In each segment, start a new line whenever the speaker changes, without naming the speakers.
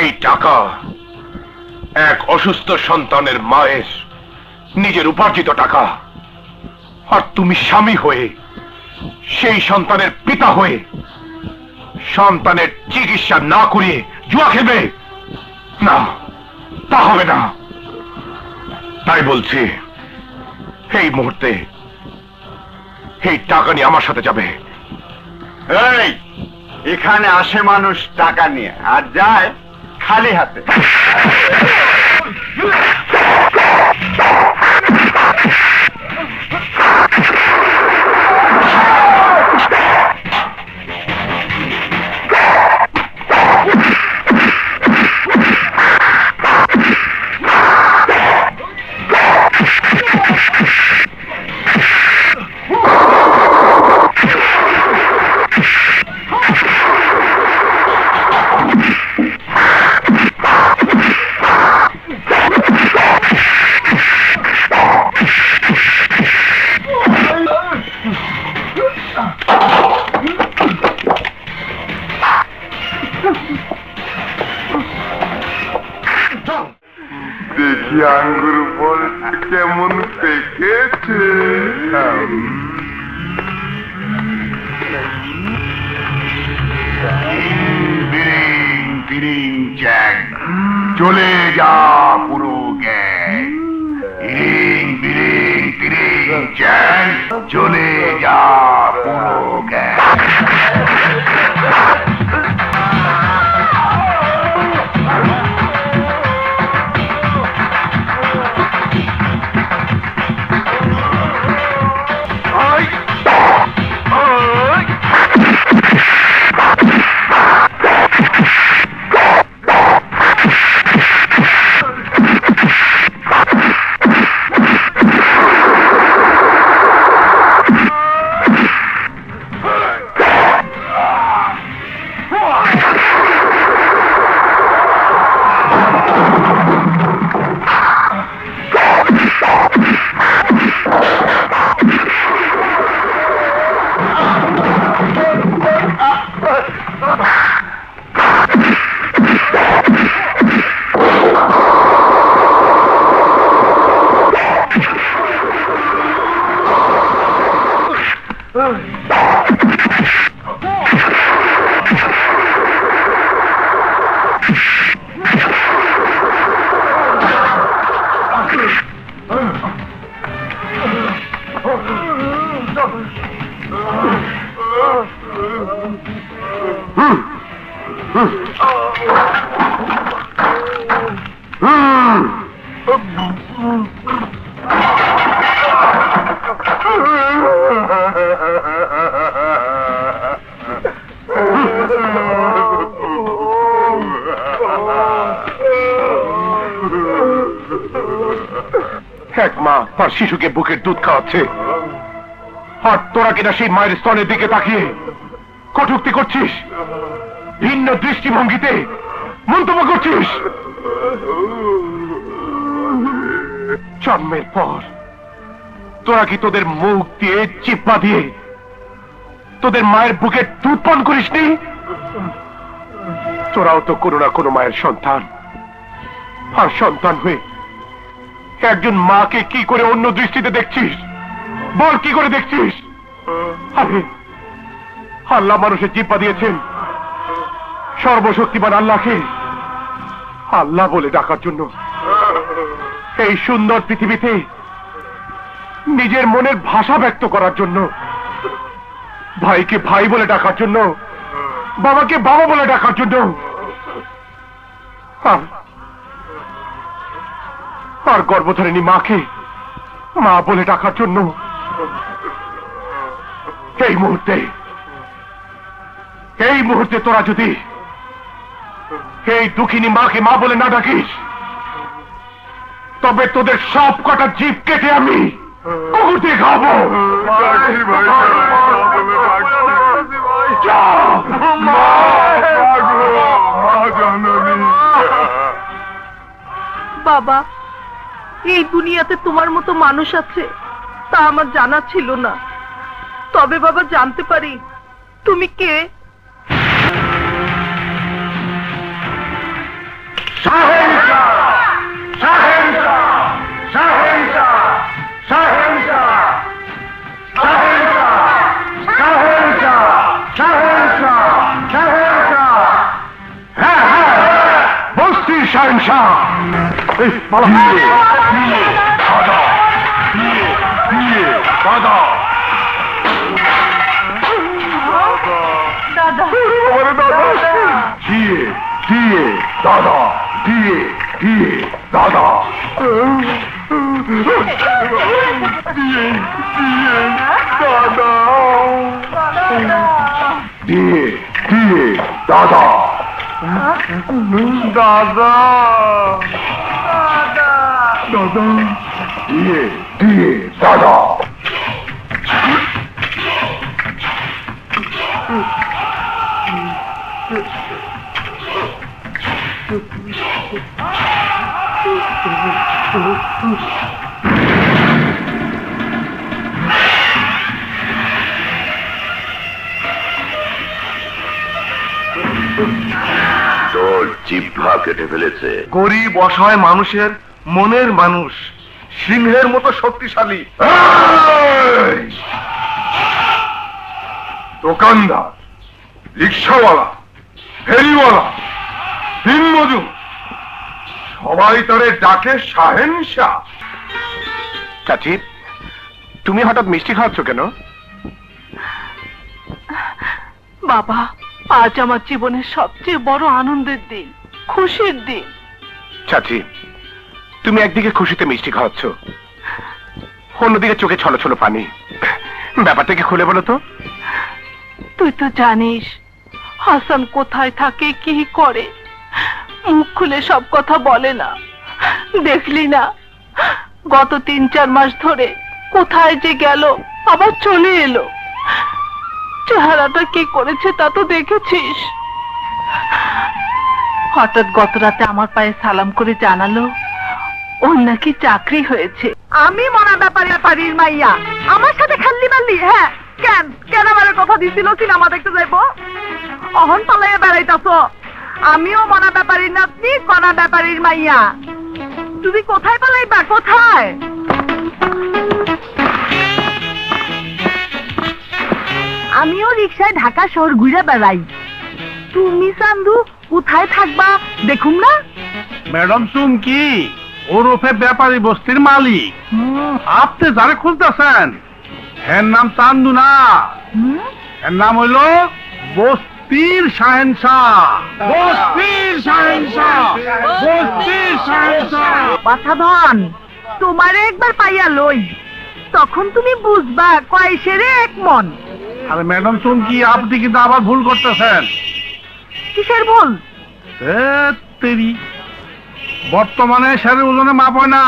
এই টাকা এক অসুস্থ সন্তানের মায়ের নিজের উপার্জিত টাকা, আর তুমি স্বামী হয়ে সেই সন্তানের পিতা হয়ে সন্তানের চিকিৎসা না করিয়ে জুয়া খেলবে না, তা হবে না। তাই বলছি, এই মুহূর্তে এই টাকা নিয়ে আমার সাথে যাবে।
এই এখানে আসে মানুষ টাকা নিয়ে, আর যায় খালি হাতে।
দেখি আঙ্গুর ফল কেমন পেকেছে।
চলে যা পুরো গ্যাং, ইরিং বিরিং তিরিং চ্যাং, চলে যা পুরো গ্যাং। এক মা তার শিশুকে বুকের দুধ খাওয়াচ্ছে, আর তোরা কিনা সেই মায়ের স্তনের দিকে তাকিয়ে কটূক্তি করছিস, ভিন্ন দৃষ্টিভঙ্গিতে মন্তব্য করছিস। জন্মের পর তোরা কি তোদের মুখ দিয়ে চিপ্পা দিয়ে তোদের মায়ের বুকে দুধ পান করিসনি? তোরাও তো কোনো না কোনো মায়ের সন্তান, আর সন্তান হয়ে একজন মাকে কি করে অন্য দৃষ্টিতে দেখছিস? বল, কি করে দেখছিস? আরে আল্লাহ মানুষের জিহ্বা দিয়েছেন সর্বশক্তিমান আল্লাহকে আল্লাহ বলে ডাকার জন্য, এই সুন্দর পৃথিবীতে নিজের মনের ভাষা ব্যক্ত করার জন্য, ভাইকে ভাই বলে ডাকার জন্য, বাবাকে বাবা বলে ডাকার জন্য, আর গর্ভধারিণী মাকে মা বলে ডাকার জন্য। এই মুহূর্তে তোরা যদি এই দুঃখিনী মাকে মা বলে না ডাকিস, তবে তোদের সব কটা জিভ কেটে আমি কুকুর দিয়ে খাবো।
বাবা, এই দুনিয়াতে তোমার মতো মানুষ আছে তা আমার জানা ছিল না। তবে বাবা জানতে পারি তুমি কে?
শাহেনশাহ শাহেনশাহ শাহেনশাহ শাহেনশাহ শাহেনশাহ শাহেনশাহ শাহেনশাহ শাহেনশাহ হ্যাঁ হ্যাঁ বস্তির শাহেনশাহ এই পালা দাদা
দাদা
দিয়ে দিয়ে দাদা দিয়ে দিয়ে দাদা দিয়ে দিয়ে দাদা দিয়ে দিয়ে দাদা দাদা দাদা দিয়ে দিয়ে দাদা
তোর জিহ্বা কেটে ফেলেছে।
গরিব অসহায় মানুষের মনের মানুষ, সিংহের মতো শক্তিশালী। দোকানদার, রিক্সাওয়ালা, ফেরিওয়ালা, দিনমজুর সবাই তারে ডাকে শাহেনশাহ। চাচি, তুমি হঠাৎ মিষ্টি খাওয়াচ্ছ কেন?
বাবা, আজ আমার জীবনের সবচেয়ে বড় আনন্দের দিন, খুশির দিন।
চাচি, তুমি একদিকে খুশিতে মিষ্টি খাওয়াচ্ছ, অন্যদিকে চোখে ছলো ছলো পানি। ব্যাপারটা কি খুলে বলো তো?
তুই তো জানিস হাসান কোথায় থাকে, কি করে, মুখ খুলে সব কথা বলে না। দেখলি না গত 3-4 মাস ধরে কোথায় যে গেল, আবার চলে এলো। চেহারাটা কি করেছে তা তো দেখেছিস। হঠাৎ গত রাতে আমার পায়ে সালাম করে জানালো ওর নাকি চাকরি হয়েছে। আমি মনা ব্যাপারে বাড়ির মাইয়া, আমার সাথে খাল্লি মাল্লি। হ্যাঁ, কেন কেন আমার কথা দিছিল সিনেমা দেখতে যাইবো, অহন পালাইয়া বেড়াইতাছ। আমিও মনা ব্যাপারীর নাতনি, কণা ব্যাপারীর মাইয়া। তুমি কোথায় পালাইবা, কোথায়? আমিও রিক্সায় ঢাকা শহর ঘুরে বেড়াই। তুমি চান্দু কোথায় থাকবা দেখুম না?
ম্যাডাম চুমকি ওরফে ব্যাপারী বস্তির মালিক। আপনি যারে খুঁজতেছেন এর নাম চান্দু না, এর নাম হইল বস্তির শাহেনশাহ। বস্তির শাহেনশাহ, বস্তির শাহেনশাহ।
বাছাধন, তোমারে একবার পাইয়া লই, তখন তুমি বুঝবা কয় সেরে এক মন।
আরে ম্যাডাম চুমকি, আপনি কিন্তু আবার ভুল করতেছেন।
কিসের ভুল?
তেরি, বর্তমানে সেরের ওজনে মাপ হয় না,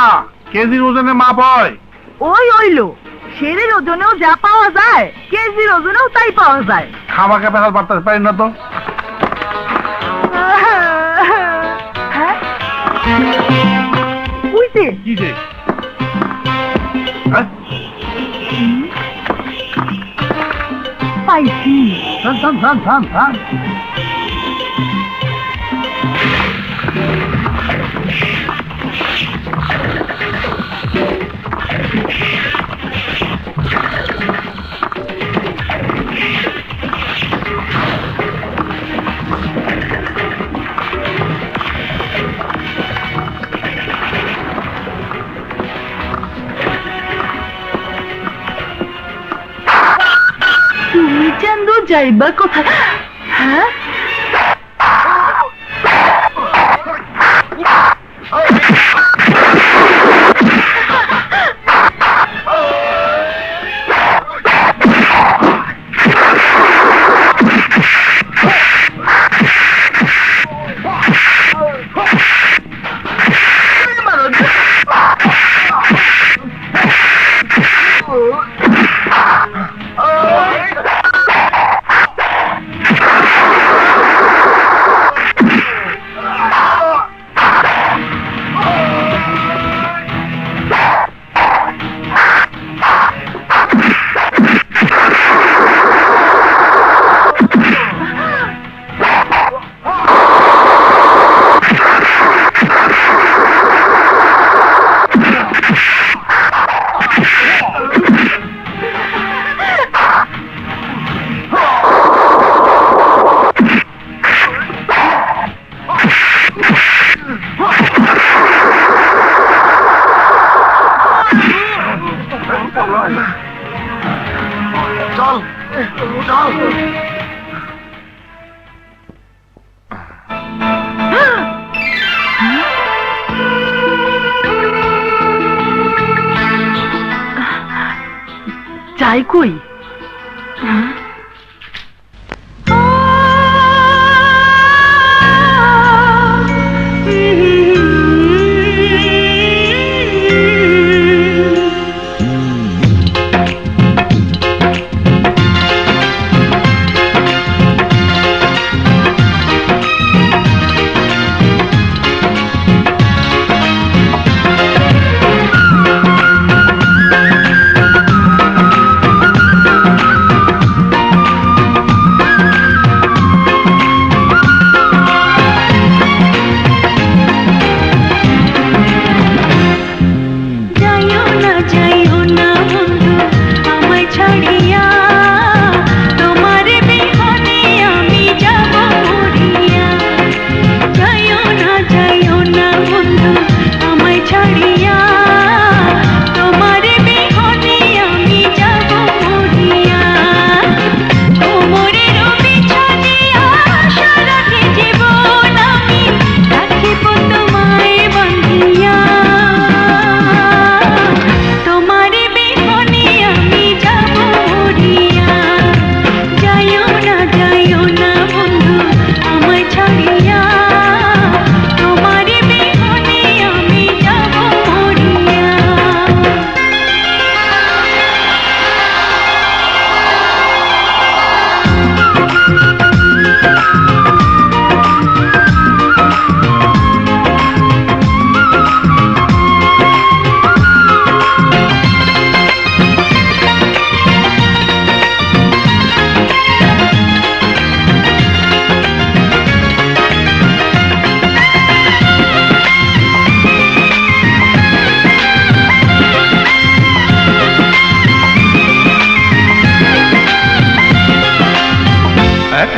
কেজির ওজনে মাপ হয়।
ওই ওইলো, সেরের ওজনেও যা পাওয়া যায়, কেজির ওজনেও তাই পাওয়া যায়।
খামাকে পেশাল পারতে পারি না তো।
হ্যাঁ, বুঝতে
কি যে হ্যাঁ?
পাইছি।
থাম, থাম, থাম, থাম, থাম।
তুমি চান্দু যাইবা কোথায়? হ্যাঁ, যাই কই?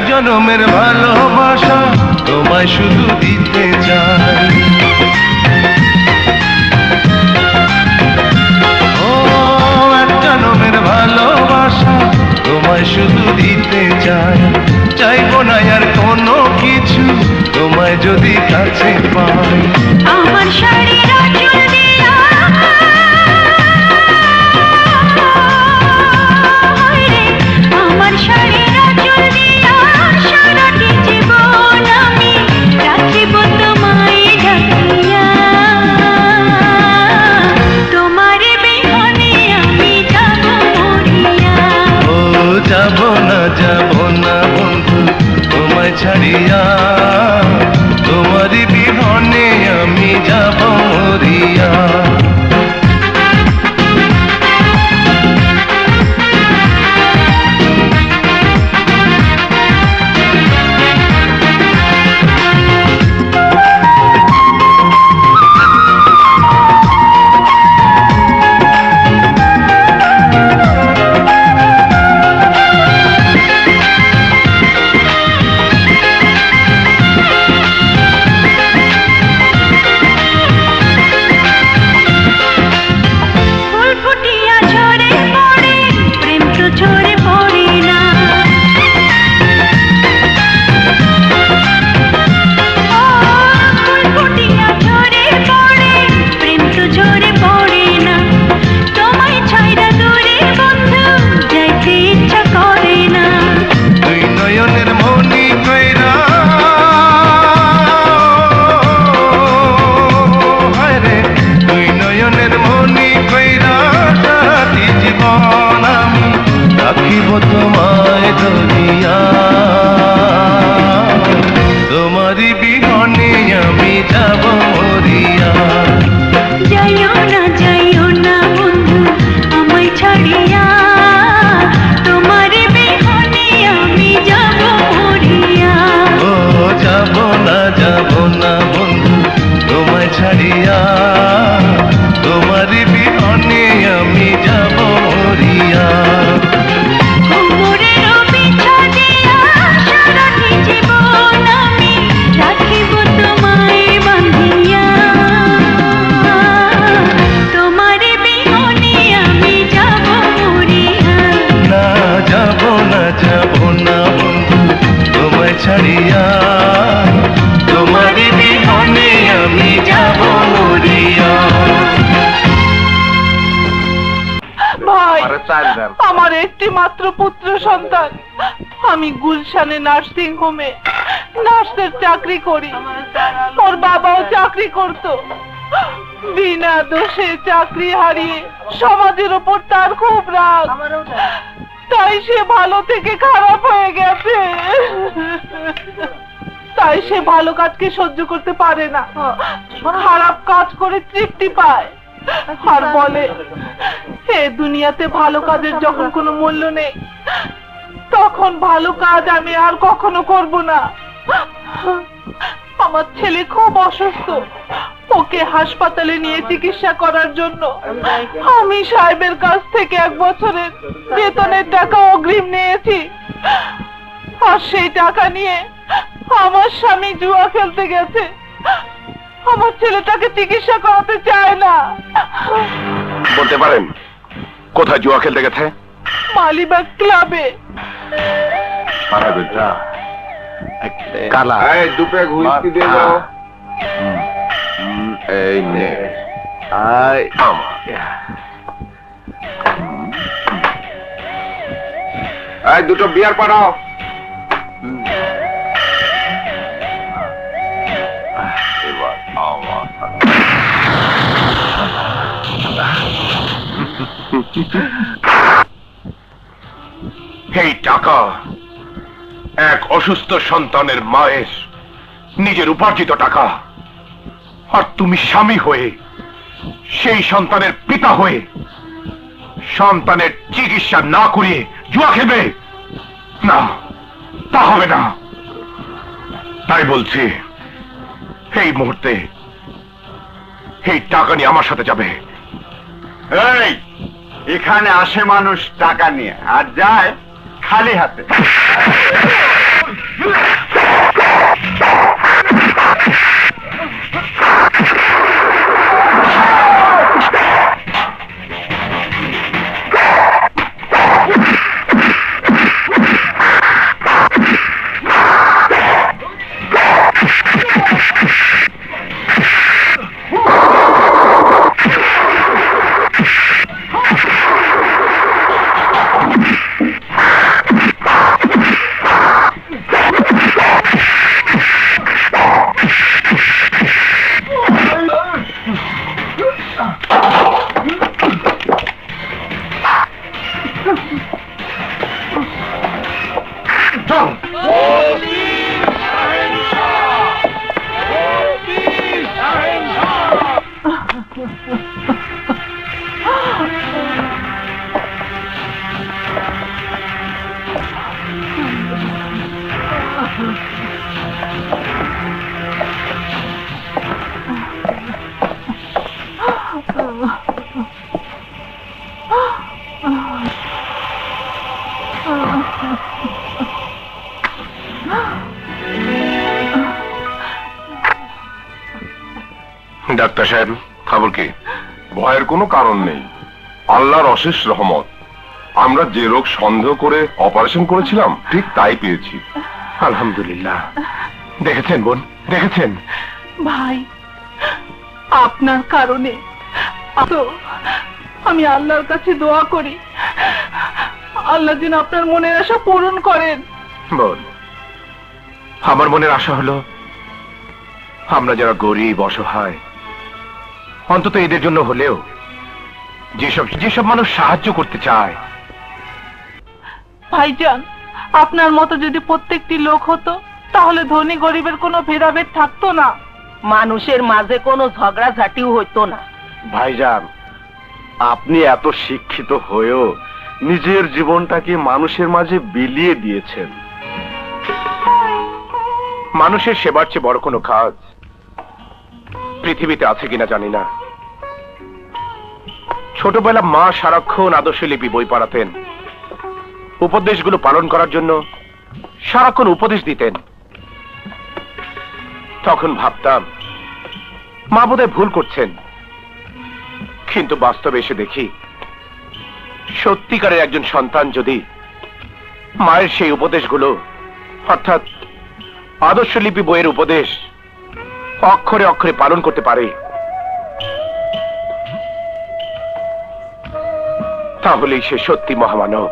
জনমের ভালোবাসা তোমায় শুধু দিতে চাই। ও এক জনমের ভালোবাসা তোমায় শুধু দিতে চাই। চাইবো না আর কোনো কিছু তোমায় যদি কাছে পাই।
আমার শাড়ির আঁচল দিয়া আমার শাড়ির আঁচল দিয়া সারাটি জীবন আমি রাখিব তোমায় ঢাকিয়া। তোমার বিহনে আমি যাব মরিয়া।
ও যাব না বন্ধু তোমায় ছাড়িয়া। তোমার বিহনে আমি যাব
আমার একটি মাত্র পুত্র সন্তান। আমি গুলশানে নার্সিং হোমে নার্সের চাকরি করি। ওর বাবাও চাকরি করত। বিনা দোষে চাকরি হারিয়ে সমাজের ওপর তার খুব রাগ, তাই সে ভালো থেকে খারাপ হয়ে গেছে। তাই সে ভালো কাজকে সহ্য করতে পারে না, খারাপ কাজ করে তৃপ্তি পায় আর বলে এ দুনিয়াতে ভালো কাজের যখন কোনো মূল্য নেই, তখন ভালো কাজ আমি আর কখনো করব না। আমার ছেলে খুব অসুস্থ, ওকে হাসপাতালে নিয়ে চিকিৎসা করার জন্য আমি সাহেবের কাছ থেকে 1 বছরের বেতনের টাকা অগ্রিম নিয়েছি। আর সেই টাকা নিয়ে আমার স্বামী জুয়া খেলতে গেছে। আমার ছেলেটাকে চিকিৎসা করাতে চায় না।
বলতে পারেন কোথায় জুয়া খেলতে গেছে?
মালিবাগ ক্লাবে।
কালা
দু প্যাক হুইস্কি দিয়ে দাও।
এই নে
দুটো বিয়ার পাঠাও।
এই টাকা এক অসুস্থ সন্তানের মায়ের নিজের উপার্জিত টাকা, আর তুমি স্বামী হয়ে সেই সন্তানের পিতা হয়ে সন্তানের চিকিৎসা না করিয়ে জুয়া খেলবে না, তা হবে না। তাই বলছি এই মুহূর্তে এই টাকা নিয়ে আমার সাথে যাবে।
এই এখানে আসে মানুষ টাকা নিয়ে আর যায় খালি হাতে।
ডাক্তার সাহেব, খবর কি? ভয়ের কোনো কারণ নেই, আল্লাহর অশেষ রহমত। আমরা যে রোগ সন্দেহ করে অপারেশন করেছিলাম ঠিক তাই পেয়েছি। আলহামদুলিল্লাহ। দেখেছেন বোন, দেখেছেন?
ভাই, আপনার কারণে তো আমি আল্লাহর কাছে দোয়া করি আল্লাহ যেন আপনার মনের আশা পূরণ করেন।
বোন, আমার মনের আশা হলো আমরা যারা গরিব অসহায়, অন্তত এদের জন্য হলেও যেসব মানুষ সাহায্য করতে চায়।
ভাইজান, আপনার মতো যদি প্রত্যেকটি লোক হতো তাহলে ধনী গরিবের কোনো ভেদাভেদ থাকতো না, মানুষের মাঝে কোনো ঝগড়াঝাটিও হইতো না।
ভাইজান, আপনি এত শিক্ষিত হয়েও নিজের জীবনটাকে মানুষের মাঝে বিলিয়ে দিয়েছেন।
মানুষের সেবার চেয়ে বড় কোনো কাজ পৃথিবীতে আছে কিনা জানি না। ছোটবেলা মা সারাক্ষণ আদর্শলিপি বই পড়াতেন, উপদেশগুলো পালন করার জন্য সারাক্ষণ উপদেশ দিতেন। তখন ভাবতাম মা বোধহয় ভুল করছেন, কিন্তু বাস্তবে এসে দেখি সত্যিকারের একজন সন্তান যদি মায়ের সেই উপদেশগুলো, অর্থাৎ আদর্শলিপি বইয়ের উপদেশ অক্ষরে অক্ষরে পালন করতে পারে, তাহলেই সে সত্যি মহামানব।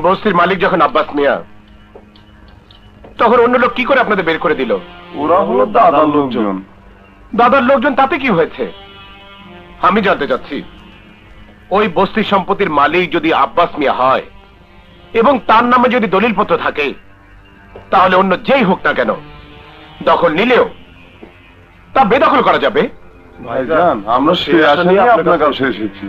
বস্তির মালিক যখন আব্বাস মিয়া, তখন অন্য লোক কি করে আপনাদের বের করে দিল?
ওরা হলো দাদার লোকজন।
দাদার লোকজন, তাতে কি হয়েছে? আমি জানতে চাচ্ছি, ওই বস্তির সম্পত্তির মালিক যদি আব্বাস মিয়া হয় এবং তার নামে যদি দলিলপত্র থাকে, তাহলে অন্য যেই হোক না কেন দখল নিলেও তা বেদখল করা যাবে।
ভাইজান, আমরা সেই আশা নিয়ে আপনার কাছে এসেছি।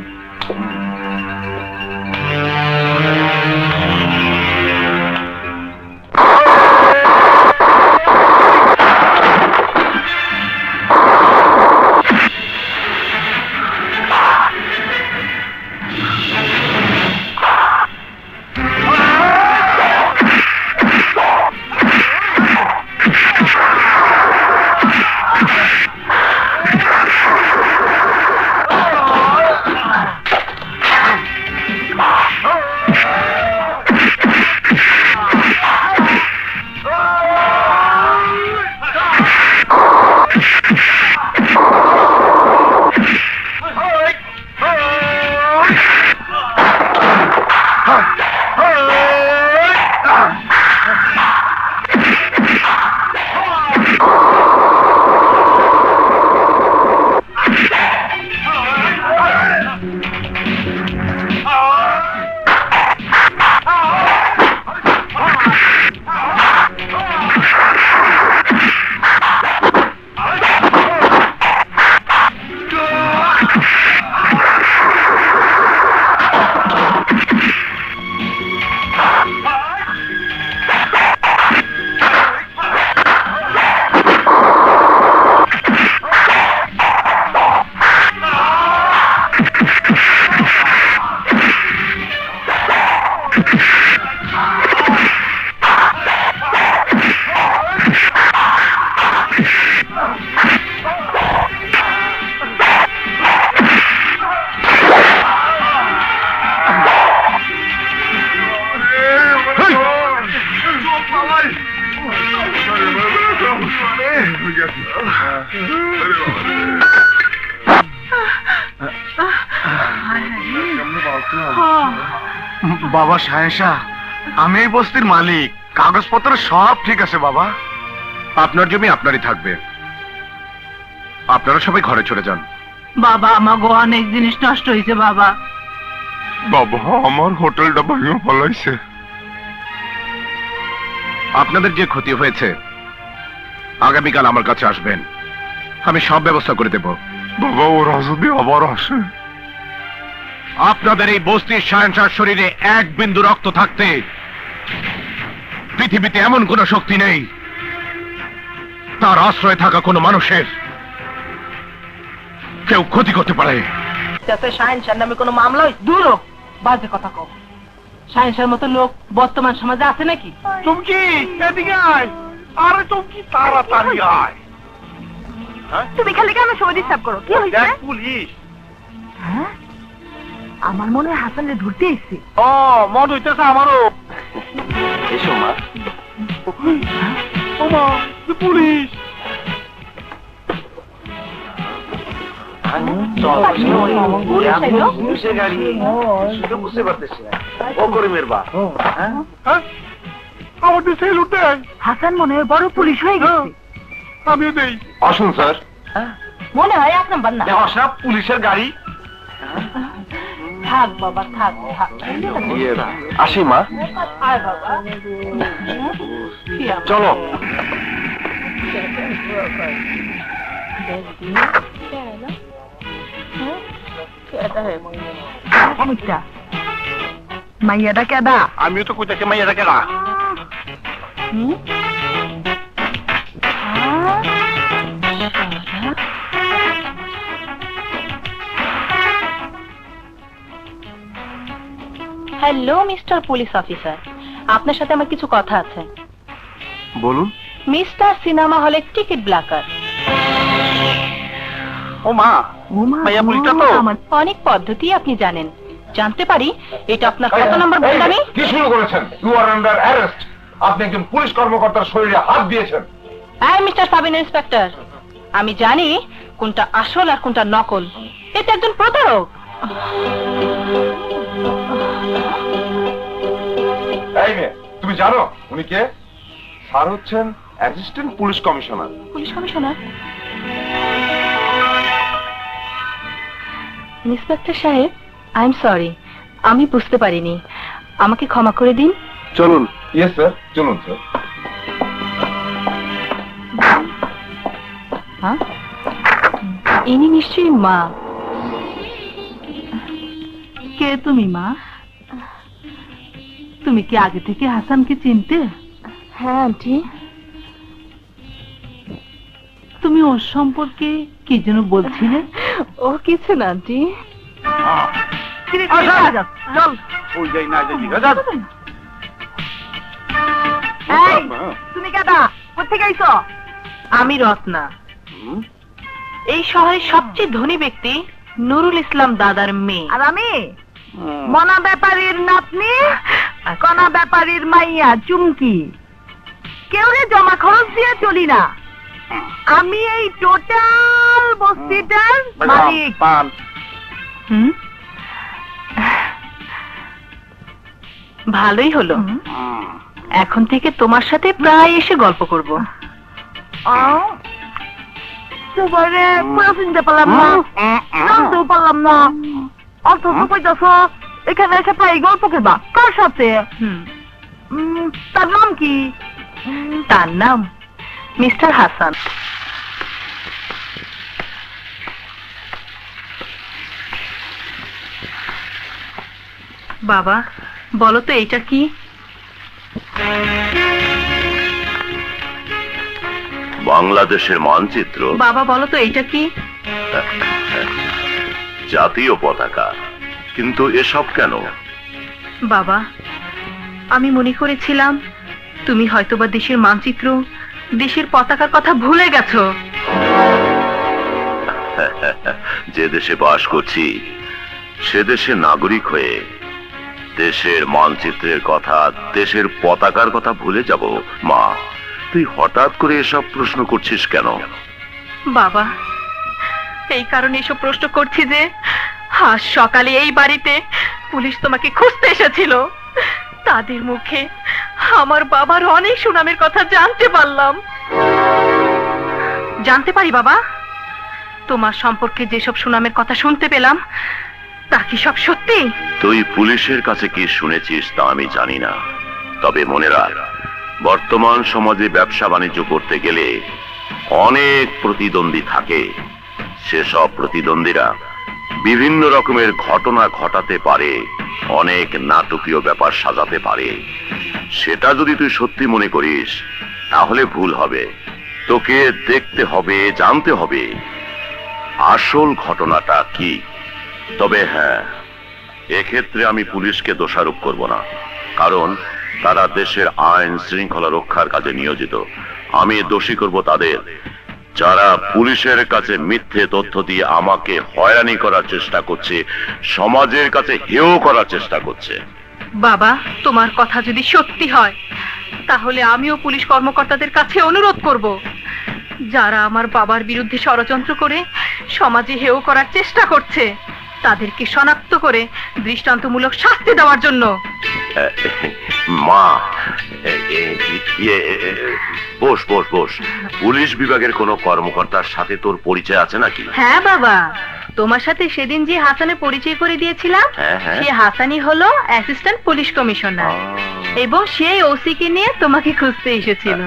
বাবা সাহেসা, আমি এই বস্তির মালিক, কাগজপত্র সব ঠিক আছে বাবা।
আপনার জমি আপনারই থাকবে, আপনারা সবাই ঘরে চলে যান।
বাবা, আমার অনেক জিনিস নষ্ট হয়েছে বাবা।
বাবা, আমার হোটেলটা ভেঙে ফেলাইছে।
আপনাদের যে ক্ষতি হয়েছে আগামীকাল আমার কাছে আসবেন, আমি সব ব্যবস্থা করে দেব।
বাবা, ওরা যদি আবার আসে?
আপনাদের এই বস্তির শাহেনশাহর শরীরে এক বিন্দু রক্ত থাকতে পৃথিবীতে এমন কোন শক্তি নেই তার আশ্রয়ে থাকা কোনো মানুষের কেউ ক্ষতি করতে পারে।
যাতে শাহেনশাহর নামে কোনো মামলা হয়েছে? দূর হোক, বাজে কথা কও। শাহেনশাহর মতো লোক বর্তমান সমাজে আছে নাকি?
চুমকি, এদিকে আয়। আরে চুমকি, তাড়াতাড়ি আয়।
তুমি খালি কেন সময় ডিস্টার্ব করো? কি হয়েছে?
দেখ পুলিশ।
হ্যাঁ, আমার মনে হয় হাসানরে ধরতে এসেছে।
ও, মন হইতেছে আমারও।
এসো মা।
ওমা, পুলিশ।
পুলিশের গাড়ি, বুঝতে পারতেছি না। ও করিমের বাপ।
হ্যাঁ? আমার দিয়ে সেলুট দেয়।
হাসান মনে হয় বড় পুলিশ হয়ে গেছে।
আমিও দেই।
আসুন স্যার।
মনে হয় এক নাম্বার না।
অসাব পুলিশের গাড়ি।
থাক বাবা, থাক থাক।
আসি মা।
আয় বাবা।
চলো।
মাইয়াটা কেডা?
আমিও তো কইতাছি মাইয়াটা কেডা।
হুম? হ্যালো মিস্টার পুলিশ অফিসার, আপনার সাথে আমার কিছু কথা আছে।
বলুন।
মিস্টার সিনেমা হলে টিকিট ব্ল্যাকার।
ও মা, ভাইয়া পুলিশটা তো।
অনেক পদ্ধতি আপনি জানেন, জানতে পারি এটা আপনার কত নম্বর বদনামি?
কি শুরু করেছেন? You are under arrest. আপনি একজন পুলিশ কর্মকর্তার শরীরে হাত দিয়েছেন।
এই মিস্টার সাব ইন্সপেক্টর, আমি জানি কোনটা আসল আর কোনটা নকল। এটা একজন প্রতারক।
এই মেয়ে, তুমি জানো উনি কে? স্যার হচ্ছেন assistant police commissioner.
Police commissioner? Inspector সাহেব, আই এম সরি, আমি বুঝতে পারিনি, আমাকে ক্ষমা করে দিন।
চলুন। ইয়েস স্যার, চলুন স্যার।
হ্যাঁ, ইনি নিশ্চয়ই মা। কে তুমি মা? তুমি কি আগে থেকে হাসানকে চিনতে? হ্যাঁ আন্টি। তুমি ওর সম্পর্কে কি যেন বলছিলে? ও কিছু না আন্টি।
চল ওই যাই না যাই ঠিক আছে।
তুমি কেডা? কোথেকে আইছো? আমি রত্না। এই শহরের সবচেয়ে ধনী ব্যক্তি নুরুল ইসলাম দাদার মেয়ে। আর আমি মনা ব্যাপারীর নাতনি, কনা ব্যাপারীর মাইয়া চুমকি। কেউ জমা খরচ দিয়ে চলি না, আমি এই টোটাল বস্তিটার মালিক। ভালোই হলো, এখন থেকে তোমার সাথে প্রায় এসে গল্প করব। তোমারে পুরো চিনতে পারলাম না, জানতেও পারলাম না, অথচ কইতাছ এখানে এসে প্রায় গল্প করবা। কার সাথে? তার নাম কি? তার নাম মিস্টার হাসান। বাবা বলো তো এইটা কি?
বাংলাদেশের মানচিত্র।
বাবা বলো তো এইটা কি?
জাতীয় পতাকা। কিন্তু এসব কেন?
বাবা আমি মনে করেছিলাম তুমি হয়তোবা দেশের মানচিত্র, দেশের পতাকার কথা ভুলে গেছো।
যে দেশে বাস করছি সে দেশের নাগরিক হয়ে দেশের মানচিত্রের কথা, দেশের পতাকার কথা ভুলে যাব? মা, তুই হঠাৎ করে এসব প্রশ্ন করছিস কেন?
বাবা এই কারণে এসব প্রশ্ন করছি যে আজ সকালে এই বাড়িতে পুলিশ তোমাকে খুঁজতে এসেছিল। তাদের মুখে আমার বাবার অনেক সুনামের কথা জানতে পারলাম। জানতে পারি বাবা, তোমার সম্পর্কে যেসব সুনামের কথা শুনতে পেলাম তা কি সব সত্যি?
তুই পুলিশের কাছে কি শুনেছিস তা আমি জানি না, তবে মনে রাখ, বর্তমান সমাজে ব্যবসা বাণিজ্য করতে গেলে অনেক প্রতিদ্বন্দ্বী থাকে। সেসব প্রতিদ্বন্দ্বীরা বিভিন্ন রকমের ঘটনা ঘটাতে পারে, অনেক নাটকীয় ব্যাপার সাজাতে পারে। সেটা যদি তুই সত্যি মনে করিস তাহলে ভুল হবে। তোকে দেখতে হবে, জানতে হবে আসল ঘটনাটা কি। তবে হ্যাঁ, এক্ষেত্রে আমি পুলিশকে দোষারোপ করব না, কারণ তারা দেশের আইন শৃঙ্খলা রক্ষার কাজে নিয়োজিত। আমি দোষী করব তাদের যারা পুলিশের কাছে মিথ্যে তথ্য দিয়ে আমাকে হয়রানি করার চেষ্টা করছে, সমাজের কাছে হেয় করার চেষ্টা করছে।
বাবা তোমার কথা যদি সত্যি হয় তাহলে আমিও পুলিশ কর্মকর্তাদের কাছে অনুরোধ করব, যারা আমার বাবার বিরুদ্ধে ষড়যন্ত্র করে সমাজে হেয় করার চেষ্টা করছে তাদেরকে শনাক্ত করে দৃষ্টান্তমূলক শাস্তি দেওয়ার জন্য।
মা, বস বস বস। পুলিশ বিভাগের কোনো কর্মকর্তার সাথে তোর পরিচয় আছে নাকি?
হ্যাঁ বাবা, তোমার সাথে সেদিন যে হাসানের পরিচয় করে দিয়েছিলাম সে হাসানই হলো অ্যাসিস্ট্যান্ট পুলিশ কমিশনার, এবং সেই ওসিকে নিয়ে তোমাকে খুঁজতে এসেছিল।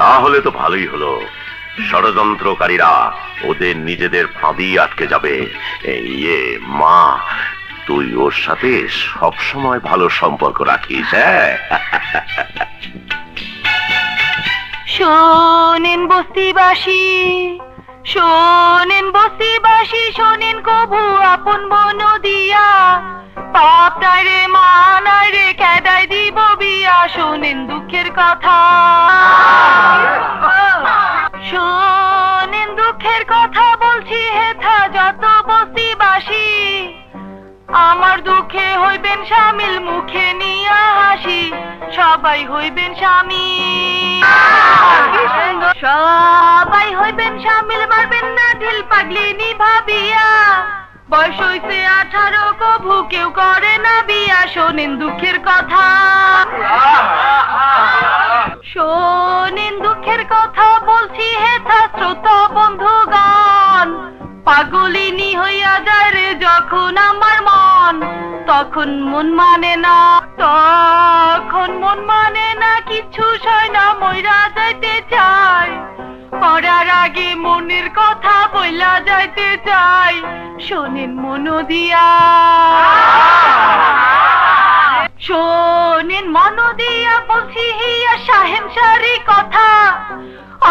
তাহলে তো ভালোই হলো, ষড়যন্ত্রকারীরা ওদের নিজেদের ফাঁদি আটকে যাবে। মা, তুই ওর সাথে সব সময় ভালো সম্পর্ক রাখিস। হ্যাঁ,
শোনেন বস্তিবাসী, শোনেন বস্তিবাসী, শোনেন কবু আপন মন দিয়া, পাপটারে মানারে কেদায় দিব বিয়া, শোনেন দুঃখের কথা, শোনেন দুঃখের কথা বলছি হেথা যত বস্তিবাসী, আমার দুঃখে হইবেন শামিল, মুখে নিয়া হাসি, সবাই হইবেন স্বামী, সবাই হইবেন শামিল, মারবেন না ঢিল পাগলিনী ভাবিয়া, বয়স হইছে 18 কভু কেউ করে না বিয়া, শোনেন দুঃখের কথা, শোনেন দুঃখের কথা বলছি হেথা শ্রোতা বন্ধুগণ, পাগলিনী হইয়া যায় রে যখন আমার মন, তখন মন মানে না, তখন মন মানে না, কিছু সয় না, মইরা যাইতে চাই, পড়ার আগে মনের কথা বইলা যাইতে চাই, শোনেন মন দিয়া, শোনেন মন দিয়া বলছি হিয়া সাহেব সারি কথা,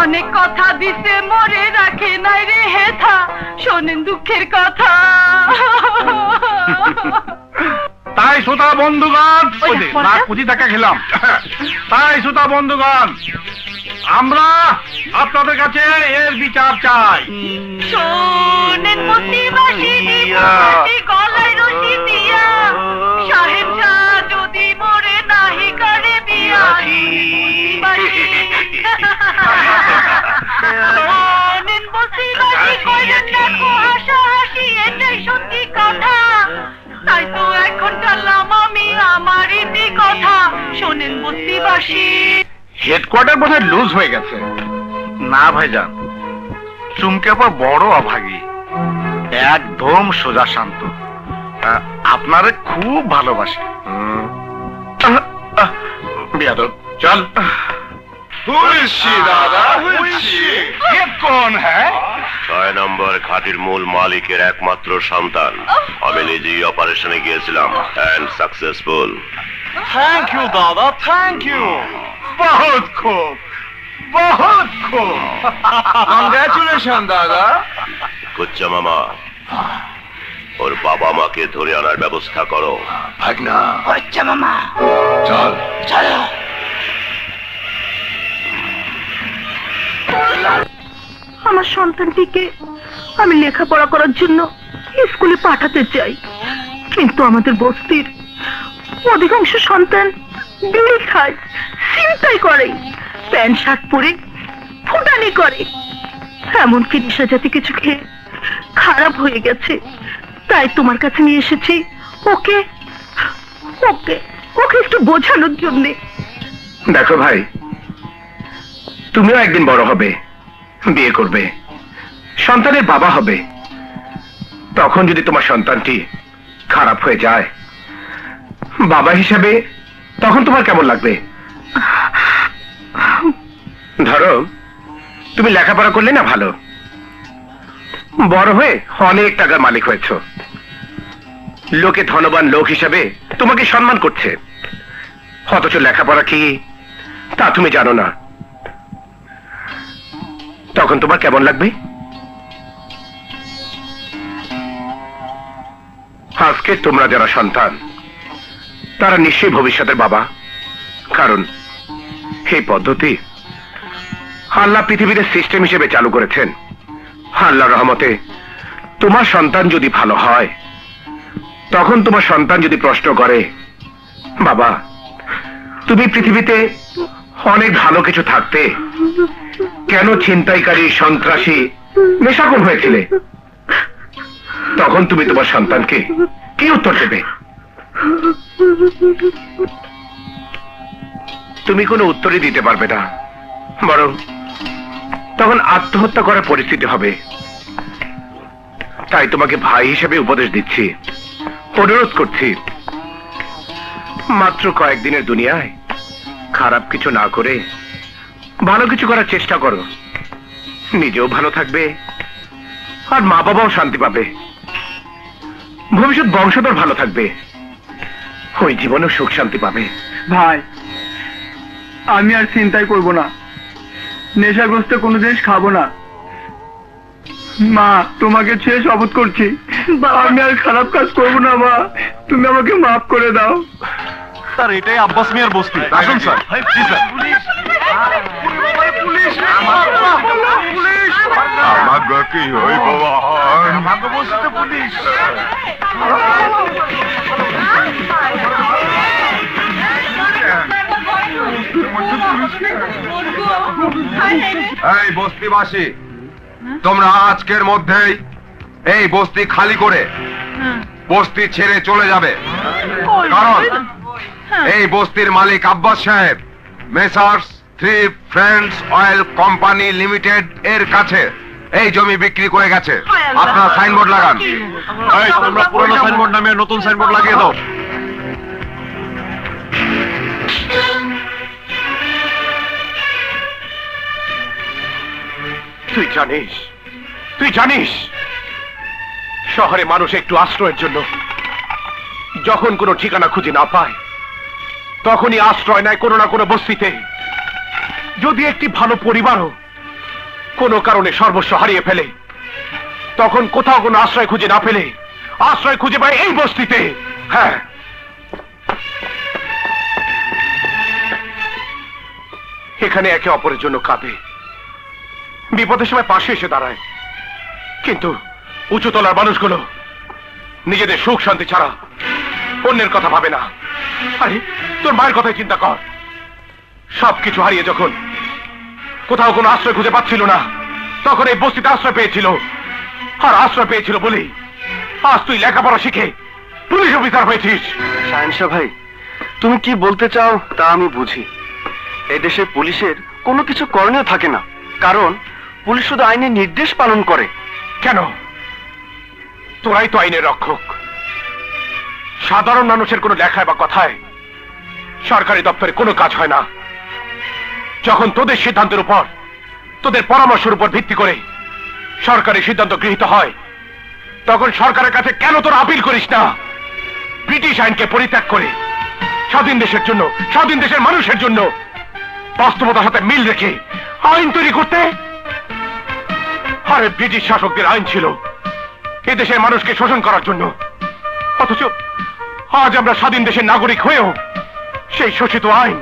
অনেক কথা দিছে মরে রাখে নাই রে হেথা, শোনেন দুঃখের কথা।
তাই শ্রোতা বন্ধুগণ, না পুঁজি টাকা খেলাম, তাই শ্রোতা বন্ধুগণ, আমরা আপনাদের কাছে এর বিচার চাই।
শোনেন বস্তিবাসী, জীবনবাসী গলায় রশি দিয়া, সাহেব শাহ যদি মরে নাহি করে বিয়া, শোনেন বস্তিবাসী করেন না কো হাসাহাসি, এটাই সত্যি কথা, তাই তো এখন টানলাম আমি আমার ইতি কথা, শোনেন বস্তিবাসী।
হেডকোয়ার্টার বোধহয় লুজ হয়ে গেছে। না ভাইজান, চুমকেপা বড় অভাগী, একদম সোজা শান্ত, আপনারে খুব ভালোবাসে। বিয়াদব, চল। কোন হ্যাঁ
6 নম্বর খাটির মূল মালিকের একমাত্র সন্তান, আমি নিজেই অপারেশনে গিয়েছিলাম এন্ড সাকসেসফুল।
থ্যাংক ইউ দাদা, থ্যাংক ইউ, বহুত খুব, বহুত খুব, কংগ্রেচুলেশন দাদা।
কুচ্চা মামা, ওর বাবা মাকে ধরে আনার ব্যবস্থা করো।
ভাগনা,
আচ্ছা মামা,
চল
চলো।
আমার সন্তানটিকে আমি লেখাপড়া করার জন্য স্কুলে পাঠাতে চাই, কিন্তু আমাদের বস্তির অধিকাংশ সন্তান বিড়ি খায়, চিন্তাই করে, প্যান্ট শার্ট পরে ফুটানি করে, এমনকি নেশা জাতীয় কিছু খেয়ে খারাপ হয়ে গেছে, তাই তোমার কাছে নিয়ে এসেছি ওকে ওকে ওকে একটু বোঝানোর জন্য।
দেখো ভাই, তুমিও একদিন বড় হবে, বিয়ে করবে, সন্তানের বাবা হবে, তখন যদি তোমার সন্তানটি খারাপ হয়ে যায়, বাবা হিসাবে তখন তোমার কেমন লাগবে? ধরো তুমি লেখাপড়া করলে না ভালো, বড় হয়ে অনেক টাকার মালিক হয়েছ, লোকে ধনবান লোক হিসাবে তোমাকে সম্মান করছে, অথচ লেখাপড়া কি তা তুমি জানো না, তখন তোমার কেমন লাগবে? আজকে তোমরা যারা সন্তান, তারা নিশ্চয়ই ভবিষ্যতের বাবা, কারণ এই পদ্ধতি আল্লাহ পৃথিবীতে সিস্টেম হিসেবে চালু করেছেন। আল্লাহর রহমতে তোমার সন্তান যদি ভালো হয়, তখন তোমার সন্তান যদি প্রশ্ন করে, বাবা তুমি পৃথিবীতে অনেক ভালো কিছু থাকতে কেন ছিনতাইকারী, সন্ত্রাসী, নেশাখোর হয়েছিলে, তখন তুমি তোমার সন্তানকে কি উত্তর দেবে? তুমি কোনো উত্তরই দিতে পারবে না, বরং তখন আত্মহত্যা করার পরিস্থিতি হবে। তাই তোমাকে ভাই হিসেবে উপদেশ দিচ্ছি, অনুরোধ করছি, মাত্র কয়েকদিনের দুনিয়ায় খারাপ কিছু না করে ভালো কিছু করার চেষ্টা করো, নিজেও ভালো থাকবে আর মা বাবাও শান্তি পাবে। ভবিষ্যৎ বংশধর ভালো থাকবে, ওই জীবনেও সুখ শান্তি পাবে।
ভাই, আমি আর চিন্তাই করব না, নেশাগ্রস্ত কোনো জিনিস খাবো না। মা, তোমাকে ছেড়ে শপথ করছি, আমি আর খারাপ কাজ করব না। মা, তুমি আমাকে মাফ করে দাও।
স্যার, এটাই আব্বাস মিয়ার বস্তি। আসুন স্যার। জি স্যার।
আমাকে কি হইব?
আমাকে বসতে পুলিশ।
এই বস্তিবাসী, তোমরা আজকের মধ্যেই এই বস্তি খালি করে বস্তি ছেড়ে চলে যাবে। কারণ এই বস্তির মালিক আব্বাস সাহেব messrs 3 friends oil company limited এর কাছে এই জমি বিক্রি করে গেছে। আপনারা সাইনবোর্ড লাগান।
এই, তোমরা পুরনো সাইনবোর্ড নামিয়ে নতুন সাইনবোর্ড লাগিয়ে দাও। তুই জানিস শহরে মানুষ একটু আশ্রয়ের জন্য যখন কোনো ঠিকানা খুঁজে না পায়, তখনই আশ্রয় নেয় কোনো না কোনো বস্তিতে। যদি একটি ভালো পরিবারও কোনো কারণে সর্বস্ব হারিয়ে ফেলে, তখন কোথাও কোনো আশ্রয় খুঁজে না পেলে আশ্রয় খুঁজে পায় এই বস্তিতে। হ্যাঁ, এখানে একে অপরের জন্য কাঁদে, বিপদের সময় পাশে এসে দাঁড়ায়। কিন্তু উঁচুতলার মানুষগুলো নিজেদের সুখ শান্তি ছাড়া অন্যের কথা ভাবে না। আরে, তোর মায়ের কথাই চিন্তা কর। সবকিছু হারিয়ে যখন কোথাও কোনো আশ্রয় খুঁজে পাচ্ছিল না, তখন এই বস্তিতে আশ্রয় পেয়েছিল। আর আশ্রয় পেয়েছিল বলেই আজ তুই লেখাপড়া শিখে পুলিশ অফিসার হয়েছিস।
শাহেনশা ভাই, তুমি কি বলতে চাও তা আমি বুঝি। এই দেশে পুলিশের কোনো কিছু করণীয় থাকে না, কারণ পুলিশ শুধু আইনের নির্দেশ পালন করে।
কেন? তোরাই তো আইনের রক্ষক। সাধারণ মানুষের কোনো লেখায় বা কথায় সরকারি দপ্তরে কোনো কাজ হয় না। যখন তোদের সিদ্ধান্তের উপর, তোদের পরামর্শের উপর ভিত্তি করে সরকারি সিদ্ধান্ত গৃহীত হয়, তখন সরকারের কাছে কেন তোরা আপিল করিস না? ব্রিটিশ আইনকে পরিত্যাগ করে স্বাধীন দেশের জন্য, স্বাধীন দেশের মানুষের জন্য বাস্তবতার সাথে মিল রেখে আইন তৈরি করতে। আরে, ব্রিটিশ শাসকদের আইন ছিল এ দেশের মানুষকে শোষণ করার জন্য, অথচ আজ আমরা স্বাধীন দেশের নাগরিক হয়েও সেই শোষিত আইন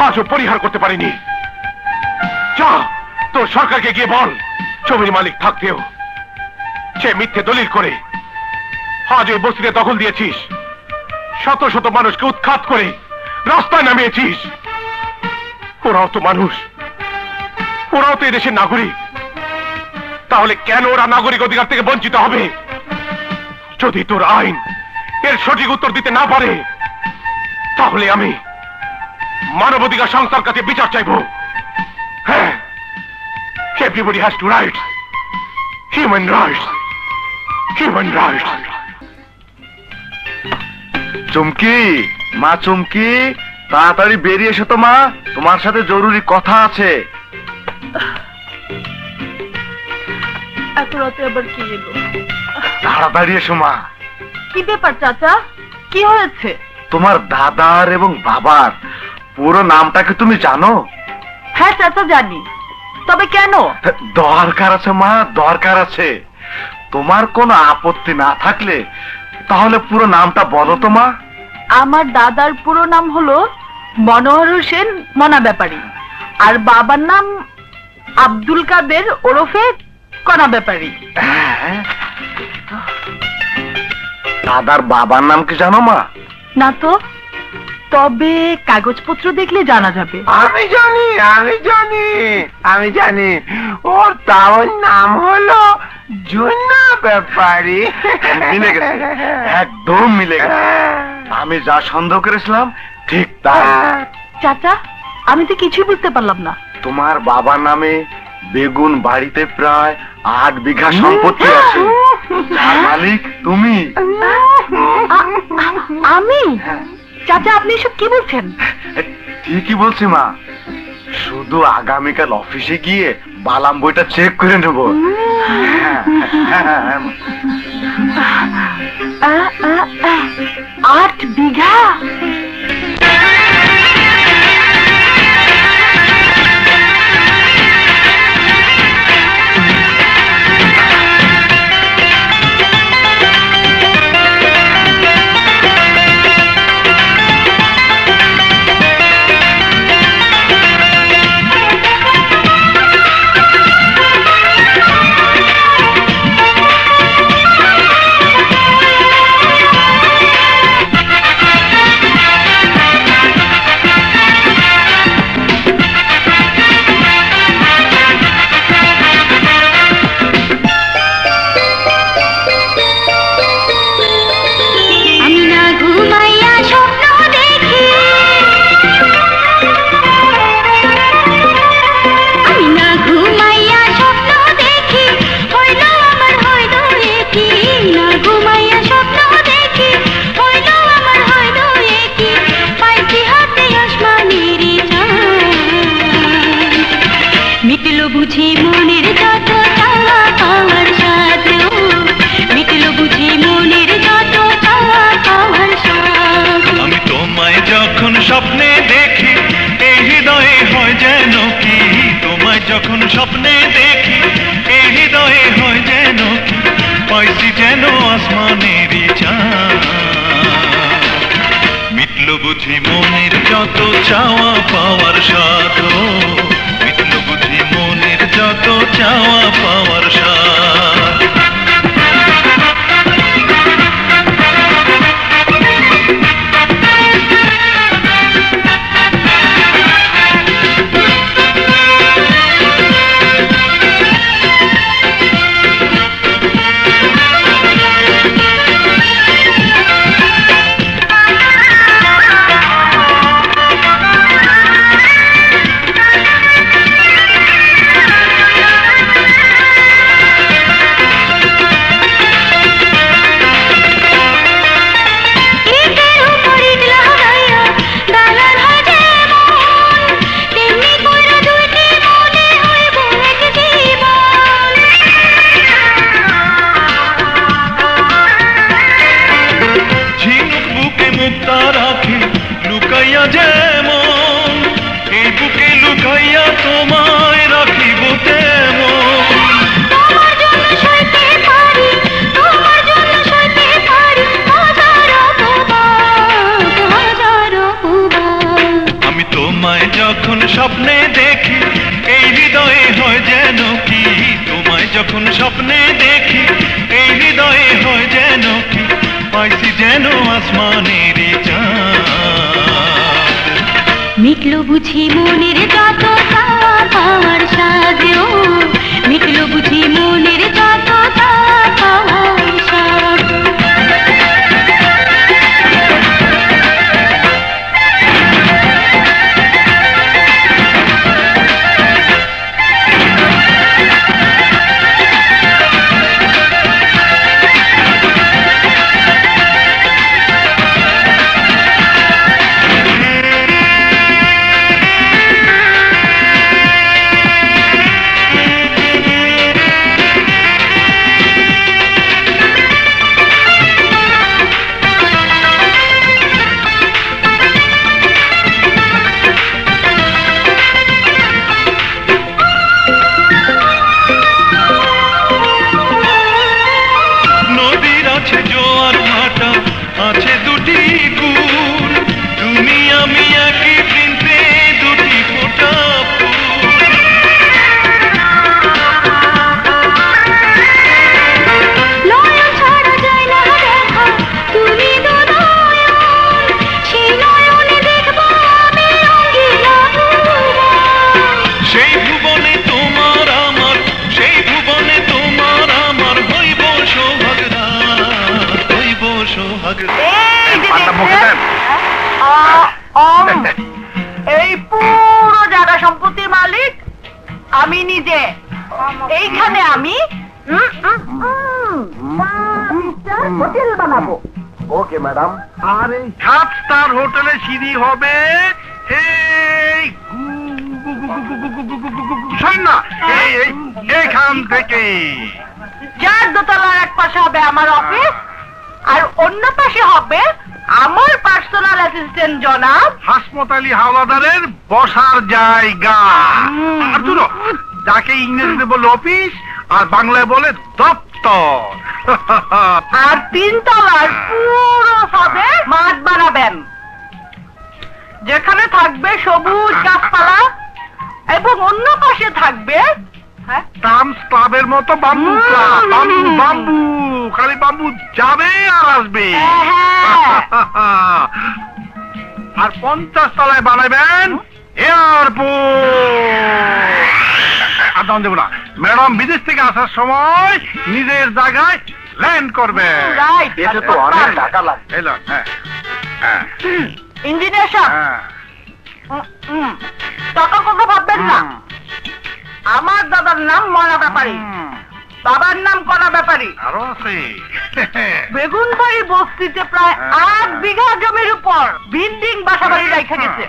আজও পরিহার করতে পারিনি। যা, তোর সরকারকে গিয়ে বল, জমির মালিক থাকতেও সে মিথ্যে দলিল করে আজ এই বস্তিতে দখল দিয়েছিস, শত শত মানুষকে উৎখাত করে রাস্তায় নামিয়েছিস। ওরাও তো মানুষ, ওরাও তো এদেশের নাগরিক। তাহলে কেন ওরা নাগরিক অধিকার থেকে বঞ্চিত হবে? যদি তোর আইন এর সঠিক উত্তর দিতে না পারে, তাহলে আমি মানবাধিকার সংস্থার কাছে বিচার চাইব। হ্যাঁ, everybody has to rights, human rights, human rights.
Chumki, মা চুমকি, তাড়াতাড়ি বেরিয়ে এসো তো মা, তোমার সাথে জরুরি কথা আছে।
এত রাতে আবার কি এলো?
তাড়াতাড়ি এসো মা।
কি ব্যাপার চাচা, কি হয়েছে?
তোমার দাদার এবং বাবার পুরো নামটাকে তুমি জানো?
হ্যাঁ চাচা, জানি। তবে কেন?
দরকার আছে মা, দরকার আছে। তোমার কোনো আপত্তি না থাকলে তাহলে পুরো নামটা বলো তো মা।
আমার দাদার পুরো নাম হলো মনোহর হোসেন মনা ব্যাপারী, আর বাবার নাম আব্দুল কাদের ওরফে কণা ব্যাপারী।
হ্যাঁ, দাদার বাবার নাম কি জানো মা?
না তো, তবে কাগজপত্র দেখলে জানা যাবে।
আমি জানি, আমি জানি, আমি জানি। ওর তার নাম হলো জুনা ব্যাপারী। মিলে গেছে, একদম মিলে গেছে। আমি যা সন্দেহ করেছিলাম ঠিক তাই।
চাচা, আমি তো কিছুই বুঝতে পারলাম না।
তোমার বাবার নামে বেগুন বাড়িতে প্রায় 8 বিঘা সম্পত্তি আছে, যার মালিক তুমি।
আমি? চাচা, আপনি এসব কি বলছেন?
ঠিকই বলছি মা, শুধু আগামীকাল অফিসে গিয়ে বালাম বইটা চেক করে নেবো। হ্যাঁ, হ্যাঁ, হ্যাঁ।
8 বিঘা?
আমি না ঘুমাইয়া স্বপ্ন দেখি, আমি না ঘুমাইয়া স্বপ্ন দেখি, হইল আমার হইল একি, না ঘুমাইয়া স্বপ্ন দেখি, হইল আমার হইল একি, পাইছি হাতে আসমানের চাঁদ, মিটলো বুঝি মনের যত চাওয়া পাওয়ার সাথ, মিটলো বুঝি মনের যত চাওয়া পাওয়ার সাথ।
আমি তোমায় যখন স্বপ্নে দেখি এই হৃদয়ে হয় যেন কি, তোমায় যখন স্বপ্নে দেখি এই হৃদয়ে হয় যেন কি, পাইছি যেন আসমানের চাঁদ, মিটলো বুঝি মনের যত চাওয়া পাওয়ার সাথ, মিটলো বুঝি মনের যত চাওয়া পাওয়ার সাথ।
ইটের উপর ইট লাগাইয়া দালান হয় যেমন, তেমনি কইরা দুইটি মনে হইব এক জীবন।
ঝিনুক বুকে মুক্তা রাখি লুকাইয়া যেমন, এই বুকে লুকাইয়া তোমায় রাখিব তেমন।
তোমার জন্য সইতে পারি, তোমার জন্য সইতে পারি হাজারো অপবাদ, হাজারো অপবাদ।
আমি তোমায় যখন স্বপ্নে দেখি এই হৃদয়ে হয় যেন কি, তোমায় যখন স্বপ্নে দেখি এই হৃদয়ে হয় যেন কি, পাইছি যেন আসমানের চাঁদ,
মিটলো বুঝি মনের যত চাওয়া পাওয়ার সাথ, মিটলো বুঝি মনের যত চাওয়া পাওয়ার সাথ।
নদীর আছে জোয়ার ভাটা, আছে দুটি কুল, তুমি আমি একই বৃন্তে দুটি ফোঁটা ফুল।
নয়ন ছাড়া যায় না দেখা, তুমি তো নয়ন, সেই নয়নে দেখবো আমি রঙিলা ভুবন।
সেই ভুবনে তোমার আমার, সেই ভুবনে তোমার আমার, হইব সোহাগ রাত, হইব সোহাগ রাত।
এই যে
পান্তা মুখে দেন।
এই পুরো জায়গা সম্পত্তির মালিক আমি নিজে। এইখানে আমি হোটেল বানাবো।
Okay madam.
আর এই 7 স্টার হোটেলে সিঁড়ি হবে এই শোন না, এইখান থেকে
যার দোতলার এক পাশে হবে আমার অফিস, আর অন্য পাশে হবে আমার পার্সোনাল অ্যাসিস্ট্যান্ট জনাব
হাসমত আলী হাওলাদারের বসার জায়গা। আর শুনো, যাকে ইংরেজিতে বলে অফিস আর বাংলায় বলে দপ্তর।
আর 3 তলার পুরো হবে মাঠ বানাবেন, যেখানে থাকবে সবুজ গাছপালা এবং অন্য পাশে থাকবে
টার্মস ক্লাবের মতো বাম্বু ক্লাব। বাম্বু বাম্বু, খালি বাম্বু যাবে আর আসবে। আর 50 তলায় বানাবেন এয়ারপোর্ট। আর দাম দেবো না, ম্যাডাম বিদেশ থেকে আসার সময় নিজের জায়গায় ল্যান্ড করবে।
রাইট।
এতে তো অনেক টাকা লাগে।
এলো, হ্যাঁ হ্যাঁ
ইঞ্জিনিয়ার সাহেব,
হ্যাঁ।
টাকার কথা ভাববেন না। আমার দাদার নাম ময়না ব্যাপারী, বাবার নাম কণা ব্যাপারী।
আরো আছে।
বেগুনবাড়ি বস্তিতে প্রায় 8 বিঘা জমির উপর বিল্ডিং বাসা বাড়ি রেখে গেছে।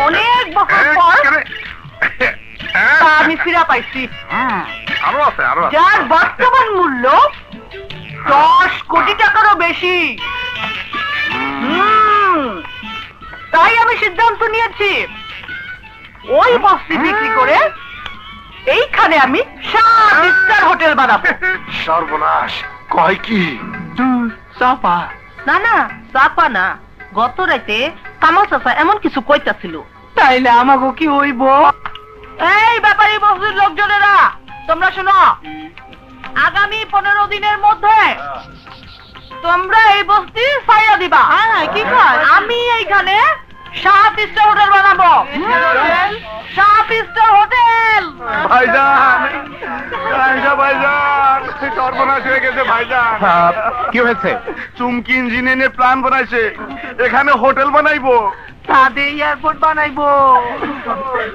অনেক বছর পর তা আমি ফিরা পাইছি,
আরো আছে, আরো আছে।
যার বর্তমান মূল্য 10 কোটি টাকারও বেশি। তাই আমি সিদ্ধান্ত নিয়েছি ওই বস্তি বিক্রি করে এইখানে আমি 7 স্টার হোটেল বানাবো।
সর্বনাশ, কয় কি?
চাপা না না, চাপা না, গত রাতে কামাল চাচা এমন কিছু কইতাছিল। তাইলে আমাকে কি হইব? এই ব্যাপারী বস্তির লোকজনেরা, তোমরা শোনো, আগামী 15 দিনের মধ্যে তোমরা এই বস্তি ছাইয়া দিবা। কি কয়? আমি এইখানে 7 স্টার হোটেল বানাবো। 7 স্টার হোটেল।
ভাইজান, ভাইজান, সর্বনাশ হয়ে গেছে ভাইজান।
কি হয়েছে?
চুমকি ইঞ্জিনিয়ারের প্ল্যান বানাইছে, এখানে হোটেল বানাইবো।
সাদে এয়ারপোর্ট বানাইবো।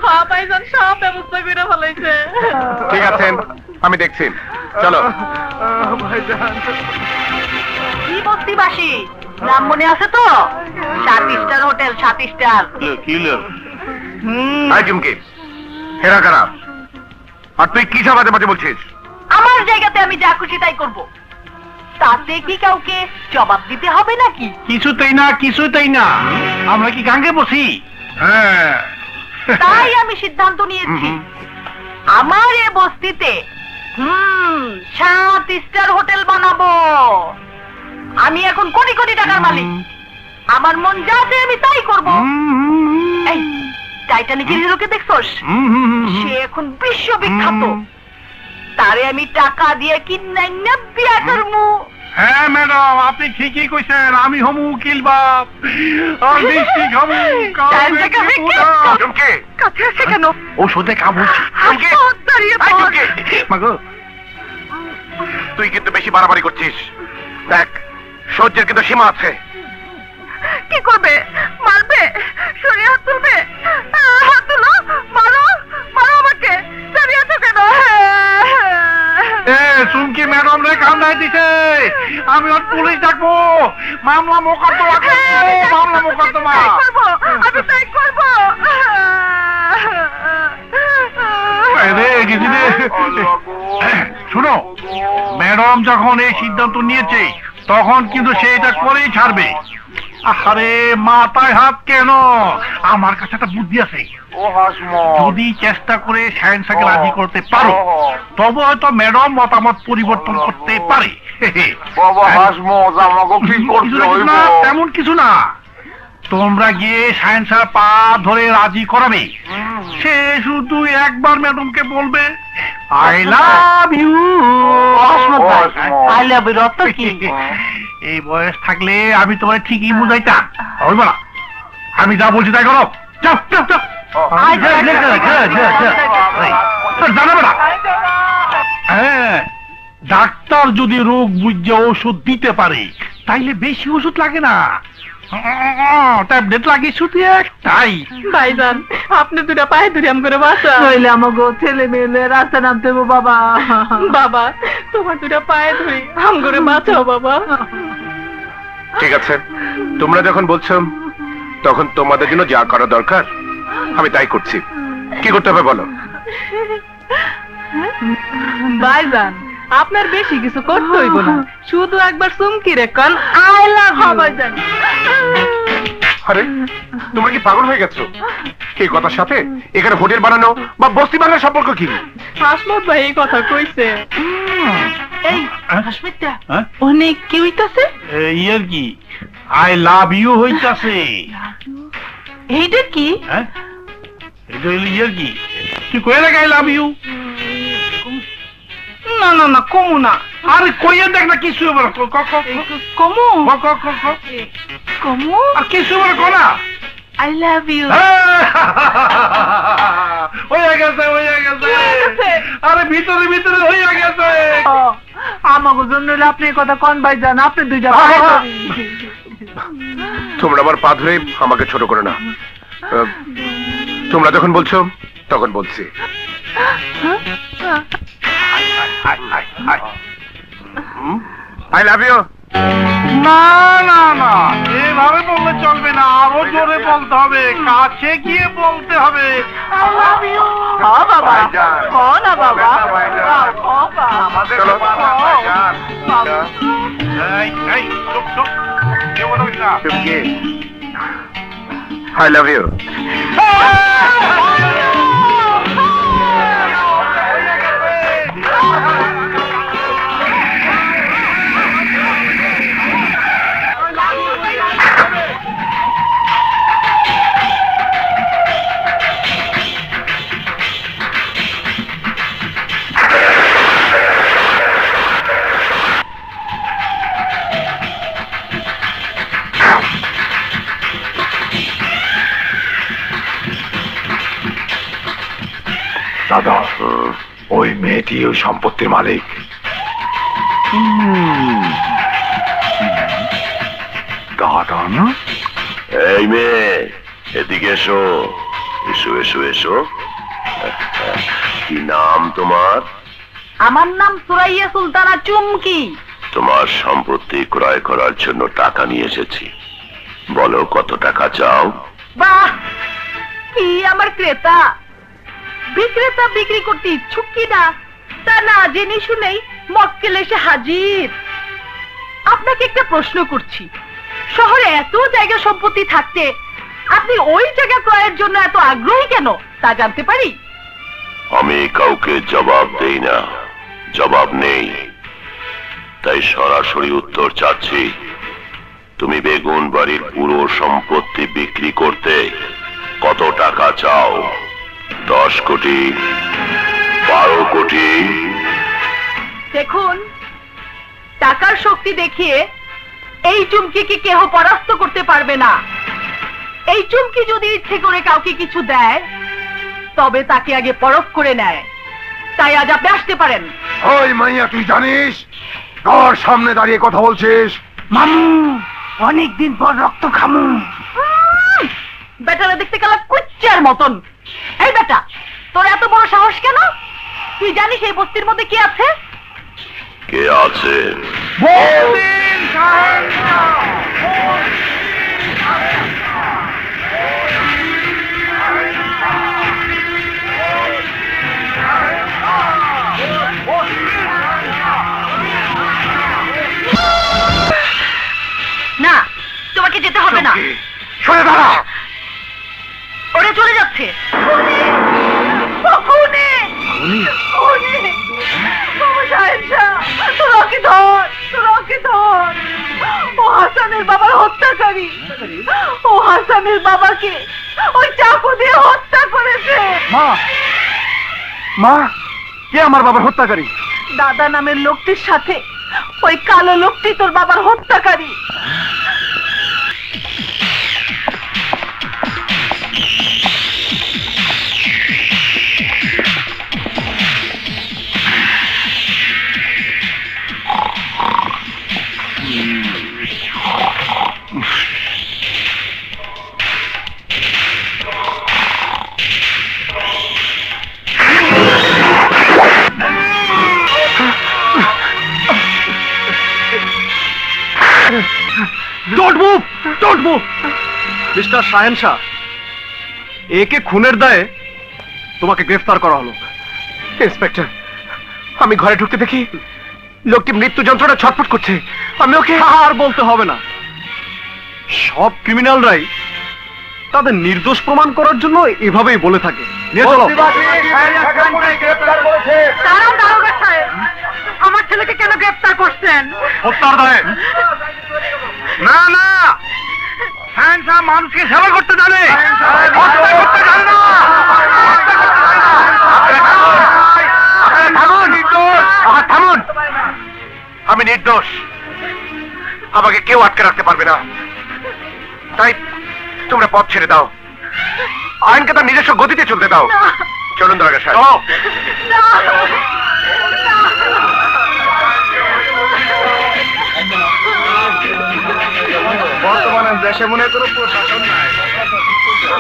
হ্যাঁ ভাইজান, সব ব্যবস্থা করে ফেলাইছে।
ঠিক আছে, আমি দেখছি, চলো।
ভাইজান,
কি বস্তিবাসী নাম মনে আছে তো? 7 স্টার হোটেল, 7 স্টার।
আই চুমকি, হেরা খারাপ। আর তুই কি সব বাজে বাজে বলছিস?
আমার জায়গাতে আমি যা খুশি তাই করব, তাতে কি কাউকে জবাব দিতে হবে নাকি?
কিছুতেই না, কিছুতেই না। আমরা কি গাঙ্গে বসি? হ্যাঁ।
তাই আমি সিদ্ধান্ত নিয়েছি আমার এ বস্তিতে 7 স্টার হোটেল বানাবো। আমি এখন কোটি কোটি টাকার মালিক, আমার মন যা চায় আমি তাই করব। এই টাইটানিকের হিরোকে দেখছস? সে এখন বিশ্ববিখ্যাত, তারে আমি টাকা দিয়ে কিনাইনা বিয়া করমু।
হ্যাঁ ম্যাডাম, আপনি ঠিকই কইছেন। আমি হমু উকিল বাপ, আর ডিস্ট্রিক্ট হমু
চুমকি,
কাছে আছে কেন?
ওষুধে কামড়ছি।
দাঁড়িয়ে
আই
পড়।
চুমকি,
মাগো,
তুই কিন্তু বেশি বাড়াবাড়ি করছিস। দেখ, সহ্যের কিন্তু সীমা আছে।
কি করবে? মারবে? সরিয়ে হাত তুলবে? হাত তুলো, মারো, মারো আমাকে। সরিয়ে তো কেন?
এ চুমকি ম্যাডাম রে কান্দাই দিছে। আমি ওর পুলিশ ডাকবো, মামলা মোকদ্দমা করবো, মামলা মোকদ্দমা।
আমি তাই করবো।
শুনো, ম্যাডাম যখন এই সিদ্ধান্ত নিয়েছে তখন কিন্তু সে এটা করেই ছাড়বে। আরে মাথায় হাত কেন? আমার কাছে একটা বুদ্ধি আছে। যদি চেষ্টা করে সায়েন্সকে রাজি করতে পারো, তবে হয়তো ম্যাডাম মতামত পরিবর্তন করতে পারে। তেমন কিছু না, তোমরা গিয়ে সায়েন্সের পা ধরে রাজি করাবে। সে শুধু একবার ম্যাডামকে বলবে I love you.
I love you অর্থ কি?
এই বয়স থাকলে আমি তোমার ঠিকই বুঝাইতাম। বলবো না, আমি যা বলছি তাই করো। যাও যাও যাও। জানাবে না। হ্যাঁ, ডাক্তার যদি রোগ বুঝে ওষুধ দিতে পারে তাইলে বেশি ওষুধ লাগে না, ট্যাবলেট লাগে শুধু একটাই।
ভাইজান, আপনি দুটা পায়ে ধরে আম করে বাঁচা, নইলে আমাকে ছেলে মেয়ে রাস্তা নামতে হবে। বাবা, বাবা, তোমার দুটা পায়ে ধরে আম করে বাঁচাও বাবা।
ঠিক আছে, তোমরা যখন বলছো তখন তোমাদের জন্য যা করা দরকার আমি তাই করছি। কি করতে হবে বলো?
ভাইজান আপনার বেশি কিছু করতে হইব না, শুধু একবার চুমকি রে কন আই লাভ ইউ। ভাইজান
আরে তোমরা কি পাগল হয়ে গেছো? এই কথার সাথে এখানে হোটেল বানানো বা বস্তি বানানোর সম্পর্ক কি?
হাসমত ভাই এই কথা কইছে। এই হাসমিতা
হ্যাঁ?
অনেক কি হইতাছে?
ইয়ার কি আই লাভ ইউ হইতাছে।
এইটা কি?
হ্যাঁ এটা হইল ইয়ার কি, তুই কয়ে দেখ আই লাভ ইউ।
না না না কমু না।
আরে কইয়া দেখ না কিছু এবার
কমু
কমু
কমু
আর কিছু এবার কনা।
I love you.
হয়ে গেছে হয়ে গেছে, আরে ভিতরে ভিতরে হয়ে গেছে।
আমাকে জন্য হইলে আপনি এই কথা কন ভাইজান, আপনি দুইটা
তোমরা আমার পা ধরে আমাকে ছোট করে না। তোমরা যখন বলছো তখন বলছি। I love you.
না না না, এভাবে বললে চলবে না, আরো জোরে বলতে হবে, কাছে গিয়ে বলতে হবে।
বাবা না বাবা
চলো।
এই এই চুপ চুপ, কেউ কথা বলিস না।
I love you. দাদা ওই মেয়েটি ওই সম্পত্তির মালিক। দাদা না?
এই মেয়ে, এদিকে এসো, এসো এসো এসো। কি নাম তোমার?
আমার নাম সুরাইয়া সুলতানা চুমকি।
তোমার সম্পত্তি ক্রয় করার জন্য টাকা নিয়ে এসেছি, বলো কত টাকা চাও?
বাহ, কি আমার ক্রেতা! বিক্রেতা বিক্রি করতে ইচ্ছুক কিনা তা না জেনে শুনেই মক্কেল এসে হাজির। আপনাকে একটা প্রশ্ন করছি, শহরে এত জায়গা সম্পত্তি থাকতে আপনি ওই জায়গা ক্রয়ের জন্য এত আগ্রহী কেন তা জানতে পারি?
আমি কাউকে জবাব দেই না, জবাব নেই, তাই সরাসরি উত্তর চাচ্ছি। তুমি বেগুন বাড়ির পুরো সম্পত্তি বিক্রি করতে কত টাকা চাও? 10 কোটি, 12 কোটি?
দেখুন, টাকার শক্তি দেখিয়ে এই চুমকিকে কেহ পরাস্ত করতে পারবে না। এই চুমকি যদি ইচ্ছে করে কাউকে কিছু দেয় তবে তাকে আগে পরখ করে নেয়। তাই আজ আপনি আসতে পারেন।
ওই মাইয়া তুই জানিস তোর সামনে দাঁড়িয়ে কথা বলছিস?
মামু অনেকদিন পর রক্ত খামু।
বেটারা দেখতে গেল কুচ্চার মতন। এই বেটা, তোর এত বড় সাহস কেন? তুই জানিস এই বস্তির মধ্যে কি আছে?
কে আছে?
না, তোমাকে যেতে হবে না।
সরে দাঁড়া।
ওরা চলে যাচ্ছে। ও হাসানের বাবার হত্যাকারী। ও হাসানের বাবাকে ওই চাকু দিয়ে হত্যা করেছে।
মা, মা, কে আমার বাবার হত্যাকারী?
দাদা নামের লোকটির সাথে ওই কালো লোকটি তোর বাবার হত্যাকারী।
Don't move! Don't move! Mister Shahen Shah, একে খুনের দায়ে তোমাকে গ্রেফতার করা হলো।
ইন্সপেক্টর, আমি ঘরে ঢুকতে দেখি লোকটি মৃত্যু যন্ত্রণা ছটফট করছে। আমি ওকে
আর বলতে হবে না, সব ক্রিমিনালরাই তাদের নির্দোষ প্রমাণ করার জন্য এভাবেই বলে থাকে। নিয়ে চলো।
দাঁড়ান দারোগা সাহেব, আমার ছেলেকে কেন গ্রেফতার করছেন?
হত্যার দায়ে। না না, হ্যান্ডসাম মানুষকে সেবা করতে জানে, হত্যা করতে জানে না।
থামুন, আমি নির্দোষ, আমাকে কেউ আটকে রাখতে পারবে না। তাই তোমরা পথ ছেড়ে দাও, আইনকে তার নিজস্ব গতিতে চলতে দাও। চলুন দারোগা সাহেব।
বর্তমানে দেশে মনে কোনো প্রশাসন নাই,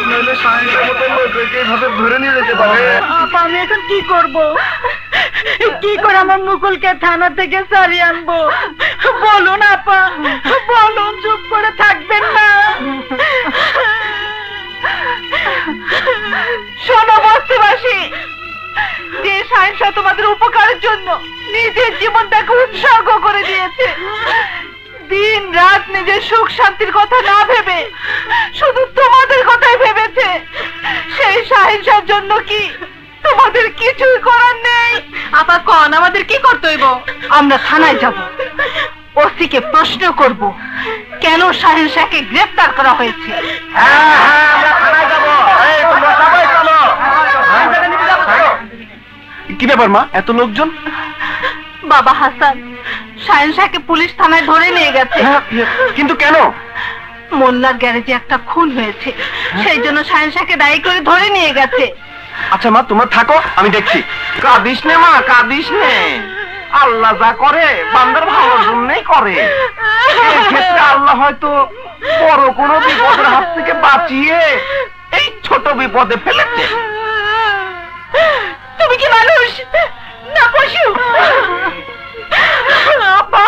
নইলে সায়েন্সের মতো লোককে এইভাবে ধরে নিয়ে যেতে পারে।
আপা, আমি এখন কি করব? কি করে আমার মুকুলকে থানা থেকে সারিয়ে আনবো? বলুন আপা, বলুন, চুপ করে থাকবেন না। শোনো বস্তিবাসী, যে সায়েন্সা তোমাদের উপকারের জন্য নিজের জীবনটাকে উৎসর্গ করে দিয়েছে, দিন রাত নিজের সুখ শান্তির কথা না ভেবে শুধু তোমাদের কথাই ভেবেছে, সেই সাহেবের জন্য কি তোমাদের কিছুই করার নেই? আপা কোন আমাদের কি করতে হইব? আমরা থানায় যাব, ওসিকে প্রশ্ন করব কেন শাহিন শাহকে গ্রেফতার করা হয়েছে।
কি ব্যাপার মা, এত লোকজন?
বাবা হাসান, শাহিন শাহকে পুলিশ থানায় ধরে নিয়ে গেছে।
কিন্তু কেন?
মোল্লার গ্যারেজে একটা খুন হয়েছে, সেই জন্য শাহিন শাহকে দায়ী করে ধরে নিয়ে গেছে।
আচ্ছা মা, তোমরা থাকো, আমি দেখছি। কাঁদিস নে মা, কাঁদিস নে। আল্লাহ যা করে বান্দার ভালোর জন্যই করে। এই ক্ষেত্রে আল্লাহ হয়তো বড় কোনো বিপদের হাত থেকে বাঁচিয়ে এই ছোট বিপদে ফেলেছে।
তুমি কি মানুষ না পশু? আপা,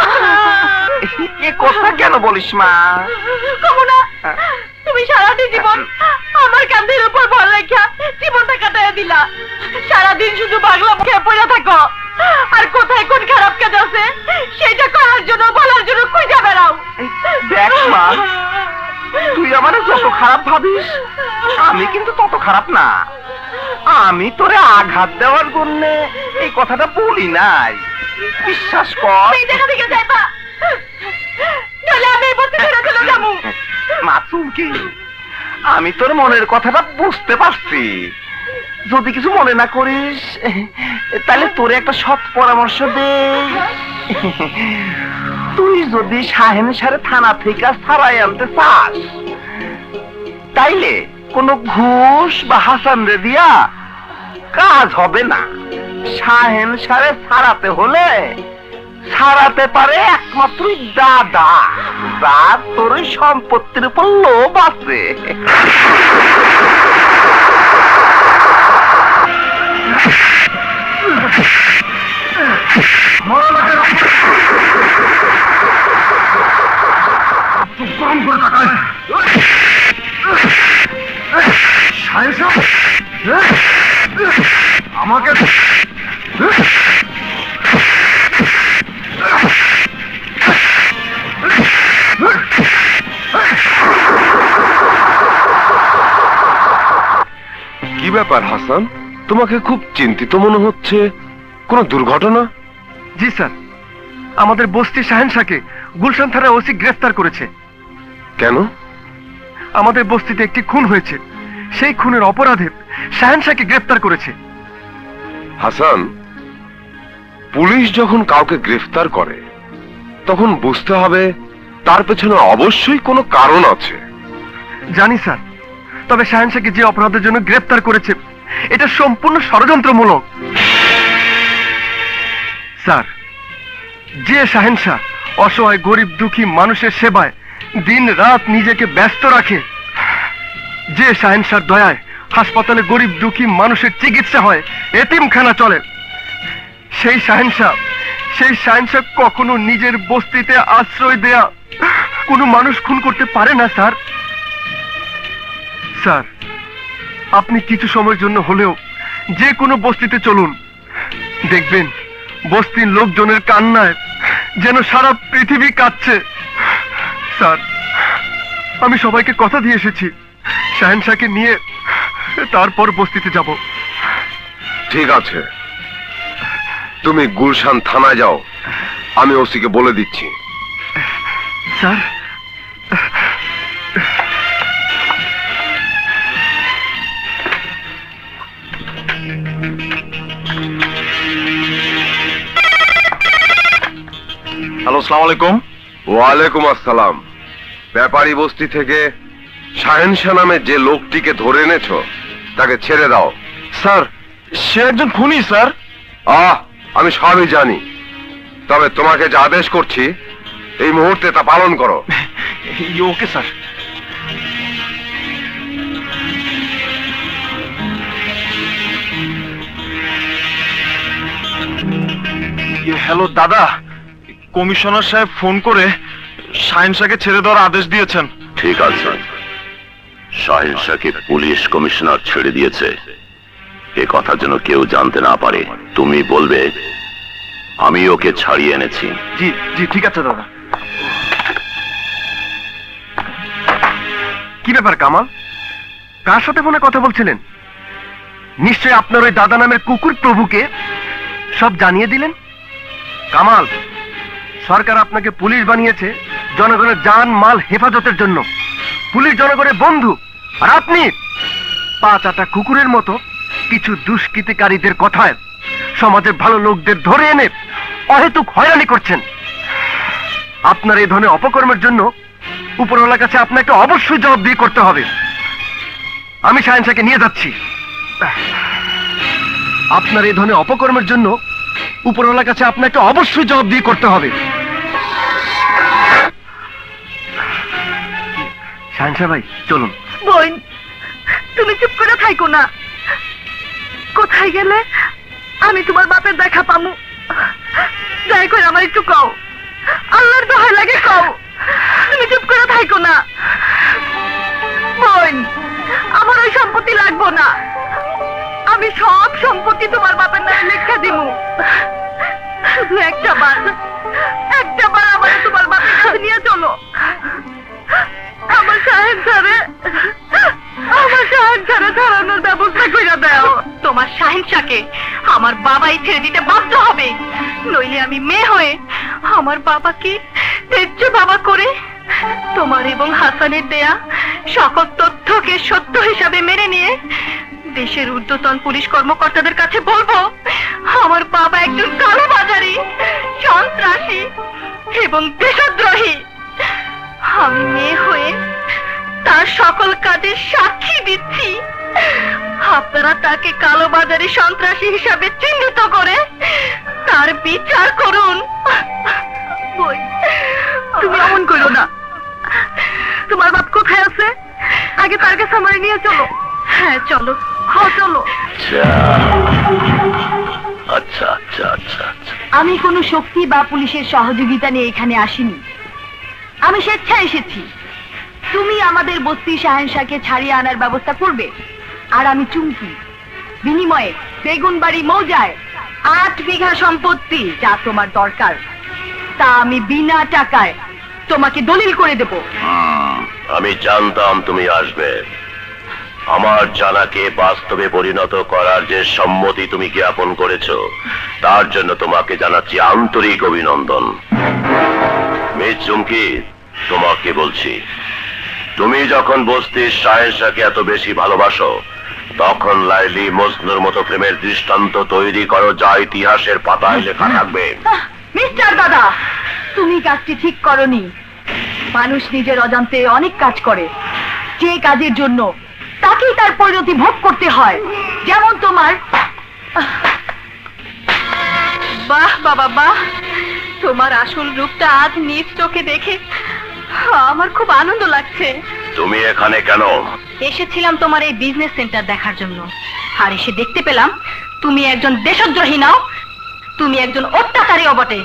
এ কথা কেন বলিস মা?
কমনা, তুমি সারাটি জীবন আমার কাঁধের উপর ভর রেখা জীবনটা কাটাইয়া দিলা। সারাদিন শুধু পাগলা খেয়ে পড়ে থাকো, আর কোথায় কোন খারাপ কাজ আছে সেটা করার জন্য বলার জন্য খুঁজে বেড়াও।
দেখ মা, তুই আমারে যত খারাপ ভাবিস আমি কিন্তু তত খারাপ না। আমি তোরে আঘাত দেওয়ার জন্য এই কথাটা বলি নাই, বিশ্বাস কর।
তুমি দেখা দেখে যাইবা, নইলে আমি এই বস্তি ছেড়ে চলে যাবো।
মাসুম কি, আমি তোর মনের কথাটা বুঝতে পারছি। যদি কিছু মনে না করিস তাহলে তোরে একটা সৎ পরামর্শ দে। তুই যদি শাহেন সারে থানা থেকে ছাড়াই আনতে চাস, তাইলে কোনো ঘুষ বা হাসান রে দিয়া কাজ হবে না। শাহেন সারে ছাড়াতে হলে ছাড়াতে পারে একমাত্র দাদা, যার তোর সম্পত্তির উপর লোভ আছে।
আমাকে
কি ব্যাপার হাসান, তোমাকে খুব চিন্তিত মনে হচ্ছে। কোনো দুর্ঘটনা?
জি স্যার, আমাদের বস্তি শাহেন শাহকে গুলশান থানার ওসি গ্রেফতার করেছে।
কেন?
আমাদের বস্তিতে একটি খুন হয়েছে, সেই খুনের অপরাধে শাহেন শাহকে গ্রেফতার করেছে।
হাসান, পুলিশ যখন কাউকে গ্রেফতার করে তখন বুঝতে হবে তার পেছনে অবশ্যই কোনো কারণ আছে।
জানি স্যার, তবে শাহেন শাহকে যে অপরাধের জন্য গ্রেফতার করেছে এটা সম্পূর্ণ ষড়যন্ত্রমূলক। স্যার, যে শাহেন শাহ অসহায় গরিব দুঃখী মানুষের সেবায় দিন রাত নিজেকে ব্যস্ত রাখে, যে শাহেন শাহর দয়ায় হাসপাতালে গরিব দুঃখী মানুষের চিকিৎসা হয়, এতিমখানা চলে, সেই শাহেন শাহ কখনো নিজের বস্তিতে আশ্রয় দেয়া কোনো মানুষ খুন করতে পারে না স্যার। স্যার, আপনি কিছু সময়ের জন্য হলেও যে কোনো বস্তিতে চলুন, দেখবেন বস্তির লোকজনের কান্নায় যেন সারা পৃথিবী কাঁদছে। স্যার, আমি সবাইকে কথা দিয়ে এসেছি, শাহেনশাহকে নিয়ে তারপর বস্তিতে যাব।
ঠিক আছে, তুমি গুলশান থানায় যাও, আমি ওসিকে বলে দিচ্ছি।
স্যার,
হ্যালো, আসসালামু আলাইকুম।
ওয়ালাইকুম আসসালাম। ব্যাপারী বস্তি থেকে শাহেনশাহ নামে যে লোকটিকে ধরে এনেছো তাকে ছেড়ে দাও।
স্যার, সে একজন খুনি স্যার।
আমি সবই জানি, তবে তোমাকে যা আদেশ করছি এই মুহূর্তে তা পালন করো।
Okay sir. হ্যালো দাদা, কমিশনার সাহেব ফোন করে শাহেনশাহকে ছেড়ে দেওয়ার আদেশ দিয়েছেন।
ঠিক আছে, শাহেনশাহকে পুলিশ কমিশনার ছেড়ে দিয়েছে, এ কথা যেন কেউ জানতে না পারে। তুমি বলবে আমি ওকে ছাড়িয়ে এনেছি।
জি জি, ঠিক আছে দাদা। কি ব্যাপার কামাল, কার সাথে ফোনে কথা বলছিলেন? নিশ্চয় আপনার ওই দাদা নামের কুকুর প্রভুকে সব জানিয়ে দিলেন। কামাল, সরকার আপনাকে পুলিশ বানিয়েছে জনগণের জান মাল হেফাজতের জন্য। পুলিশ জনগণের বন্ধু, আর আপনি পাঁচাটা কুকুরের মতো কিছু দুষ্কৃতিকারীদের কথায় সমাজের ভালো লোকদের ধরে এনে অহেতুক হয়রানি করছেন। আপনার এই ধরনের অপকর্মের জন্য উপরওয়ালার কাছে আপনাকে অবশ্যই জবাবদিহি করতে হবে। আমি শাহেনশাহকে নিয়ে যাচ্ছি। আপনার এই ধরনের অপকর্মের জন্য উপরওয়ালার কাছে আপনাকে অবশ্যই জবাবদিহি করতে হবে। শাহেনশাহ ভাই, চলুন।
বোন, তুমি চুপ করে থাইকো না। কোথায় গেলে আমি তোমার বাপের দেখা পামু? যাই করে আমার একটু কও, আল্লাহর দোহাই লাগে কও। তুমি চুপ করে থাইকো না বোন, আমার ওই সম্পত্তি লাগবো না। আমি সব সম্পত্তি তোমার বাপের নামে লেখা দিমু। শুধু একটা বার আমার তোমার বাপের কাছে নিয়ে চলো। আমার শাহেনশাহরে ছাড়ানোর ব্যবস্থা করে দাও।
তোমার শাহেনশাহকে আমার বাবাই ছেড়ে দিতে বাধ্য হবে, নইলে আমি মেয়ে হয়ে আমার বাবাকে তেজ্য বাবা করে তোমার এবং হাসানের দেয়া সকল তথ্যকে সত্য হিসাবে মেনে নিয়ে দেশের ঊর্ধ্বতন পুলিশ কর্মকর্তাদের কাছে বলবো আমার বাবা একজন কালোবাজারি, সন্ত্রাসী এবং দেশদ্রোহী। আমি মেয়ে হয়ে তার সকল কাজের সাক্ষী দিচ্ছি। আপনারা তাকে কালোবাজারি সন্ত্রাসী হিসাবে চিহ্নিত করে তার বিচার করুন।
তুমি এমন করো না। তোমার বাপ কোথায় আছে? আগে তার কাছে আমার নিয়ে চলো।
হ্যাঁ চলো।
হ্যাঁ চলো।
আচ্ছা আচ্ছা আচ্ছা আচ্ছা।
আমি কোনো শক্তি বা পুলিশের সহযোগিতা নিয়ে এখানে আসিনি, আমি স্বেচ্ছায় এসেছি। তুমি আমাদের বস্তি শাহেনশাহকে ছাড়িয়ে আনার ব্যবস্থা করবে, আর আমি চুমকি বিনিময়ে বেগুনবাড়ি মৌজায় 8 বিঘা সম্পত্তি যা তোমার দরকার তা আমি বিনা টাকায় তোমাকে দলিল করে দেব।
আমি জানতাম তুমি আসবে। আমার জানাকে বাস্তবে পরিণত করার যে সম্মতি তুমি জ্ঞাপন করেছো তার জন্য তোমাকে জানাচ্ছি আন্তরিক অভিনন্দন। মিস চুমকি, তোমাকে বলছি, তুমি যখন বস্তির শাহেনশাহকে এত বেশি ভালোবাসো তখন লাইলি মজনুর মতো প্রেমের দৃষ্টান্ত তৈরি করো যা ইতিহাসের পাতায় লেখা থাকবে।
মিস্টার দাদা, তুমি কাজটি ঠিক করনি। মানুষ নিজের অজান্তে অনেক কাজ করে, যে কাজের জন্য তাকেই তার পরিণতি ভোগ করতে হয়। যেমন তোমার। বাহ বাবা বাহ, তোমার আসল রূপটা আজ নিজ চোখে দেখে আমার খুব আনন্দ লাগছে।
তুমি এখানে কেন?
এসেছিলাম তোমার এই বিজনেস সেন্টার দেখার জন্য, আর এসে দেখতে পেলাম তুমি একজন দেশদ্রোহী নাও, তুমি একজন অত্যাচারীও বটে।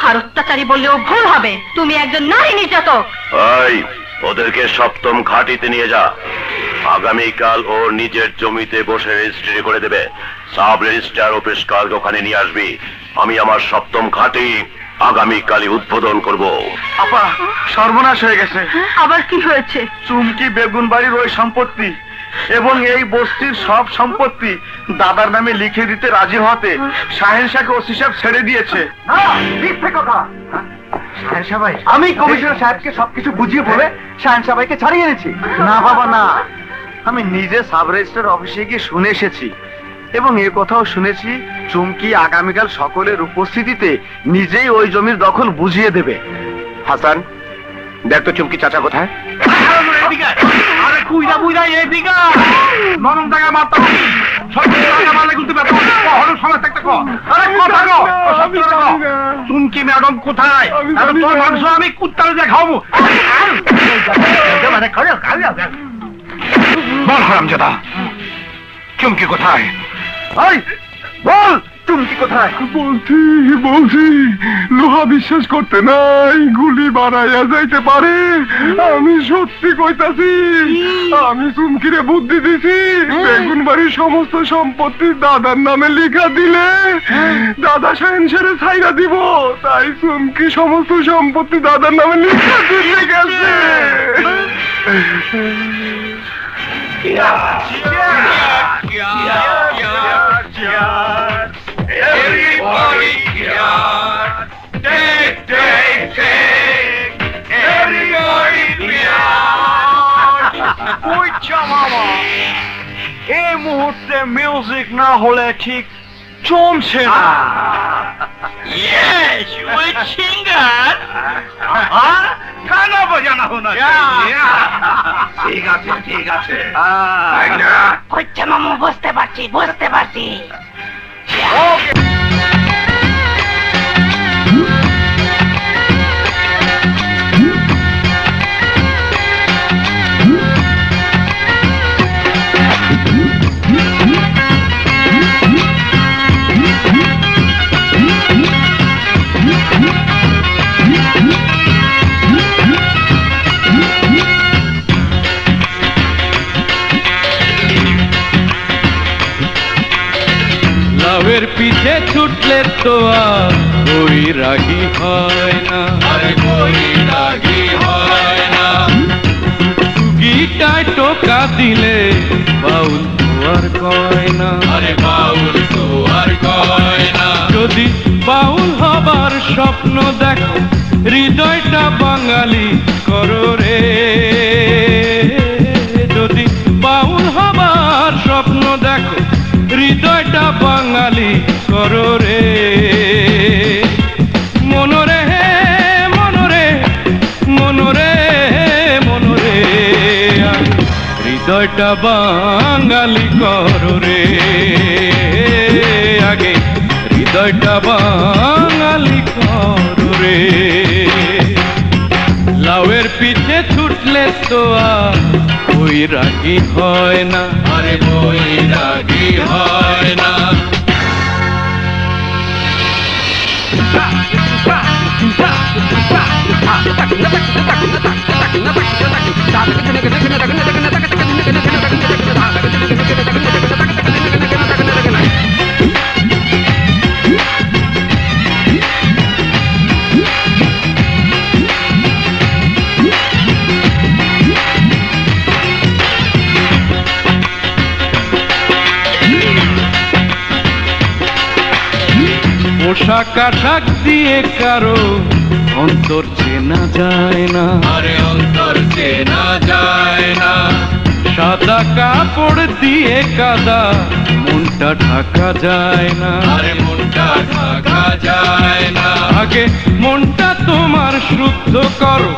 আর অত্যাচারী বললেও ভুল হবে, তুমি একজন নারী নির্যাতক।
এই, ওদেরকে সপ্তম ঘাটিতে নিয়ে যা। আগামীকাল ওর নিজের জমিতে বসে রেজিস্ট্রি করে দেবে। সাব রেজিস্ট্রার অফিস কাল ওখানে নিয়ে আসবি। আমি আমার সপ্তম ঘাটে আগামীকালই উদ্বোধন করব।
আপা, সর্বনাশ হয়ে গেছে।
আবার কি হয়েছে?
চুমকি বেগুন বাড়ির ওই সম্পত্তি এবং এই বস্তির সব সম্পত্তি দাদার নামে লিখে দিতে রাজি হতে শাহেন শাহকে ওসি সাহেব ছেড়ে দিয়েছে। আমি কমিশনার সাহেবকে সবকিছু বুঝিয়ে বলে শাহেন সাহেবকে ছাড়িয়ে এনেছি। না বাবা না, আমি নিজে সাব রেজিস্ট্রার অফিসে গিয়ে শুনে এসেছি এবং এ কথাও শুনেছি চুমকি আগামীকাল সকলের উপস্থিতিতে নিজেই ওই জমির দখল বুঝিয়ে দেবে।
হাসান, দেখ তো চুমকি চাচা কোথায়?
আরে কুইরা বুইরা এদিকে নরম জায়গা মারতে হবে, সব জায়গা মারলে কিন্তু ব্যথা হবে। হলো সময় থাকতে কো, আরে কথা কো, সত্যি কথা কো। চুমকি ম্যাডাম কোথায়? আরে তোর মাংস আমি কুত্তারে দিয়ে খাওয়াবো।
বল হারামজাদা, চুমকি কোথায়?
বল চুমকি কোথায়?
বলছি লোহা বিশ্বাস করতে নাই, গুলি বাড়াইয়া যাইতে পারে। আমি সত্যি কইতাছি, আমি চুমকিরে বুদ্ধি দিছি বেগুন বাড়ির সমস্ত সম্পত্তি দাদার নামে লিখা দিলে দাদা শাহেন সেরে ছাইরা দিব। তাই চুমকি সমস্ত সম্পত্তি দাদার নামে লিখা দিতে গেছে।
Everybody cheers! Take, take, take! Everybody cheers!
কইছা মামা, এই মুহূর্তে মিউজিক না হলে ঠিক জমছে না।
Yes, which singer? গানা বাজানা হোনা
ঠিক আছে, ঠিক আছে।
হচ্ছে মামু, বুঝতে পারছি, বুঝতে পারছি।
লাউয়ের পিছে ছুটলে তো আর ওই রাগি হয় না, আরে ওই রাগি হয় না। গিটায় টোকা দিলে বাউল তো আর কয় না, আরে বাউল তো আর কয় না। যদি বাউল হবার স্বপ্ন দেখো, হৃদয়টা বাঙালি করো রে। যদি বাউল হবার স্বপ্ন দেখো, হৃদয়টা বাঙালি করো রে। মনরে মনরে মনরে মনরে, হৃদয়টা বাঙালি করো রে। আগে হৃদয়টা বাঙালি করো রে। লাউয়ের পিছে ছুটলে তো আর ওই রাগি হয় না, আরে ওই রাগি হয় না। পোশাক আশাক দিয়ে কারো অন্তর চেনা যায় না, আরে অন্তর চেনা যায় না। সাদা কাপড় দিয়ে কাদা মনটা ঢাকা যায় না, আরে মনটা ঢাকা যায় না। আগে মনটা তোমার শুদ্ধ করো,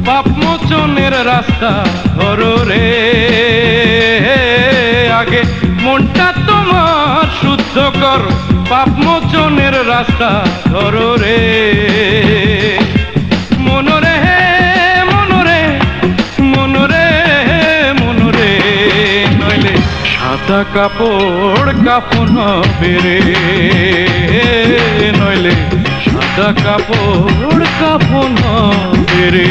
পাপ মোচনের রাস্তা ধরো রে। আগে মনটা তোমার শুদ্ধ করো, পাপ মোচনের রাস্তা ধরো রে। মনরে মনরে মনরে মনরে, নইলে সাদা কাপড় কাফন হবে রে। নইলে সাদা কাপড় কাফন হবে রে।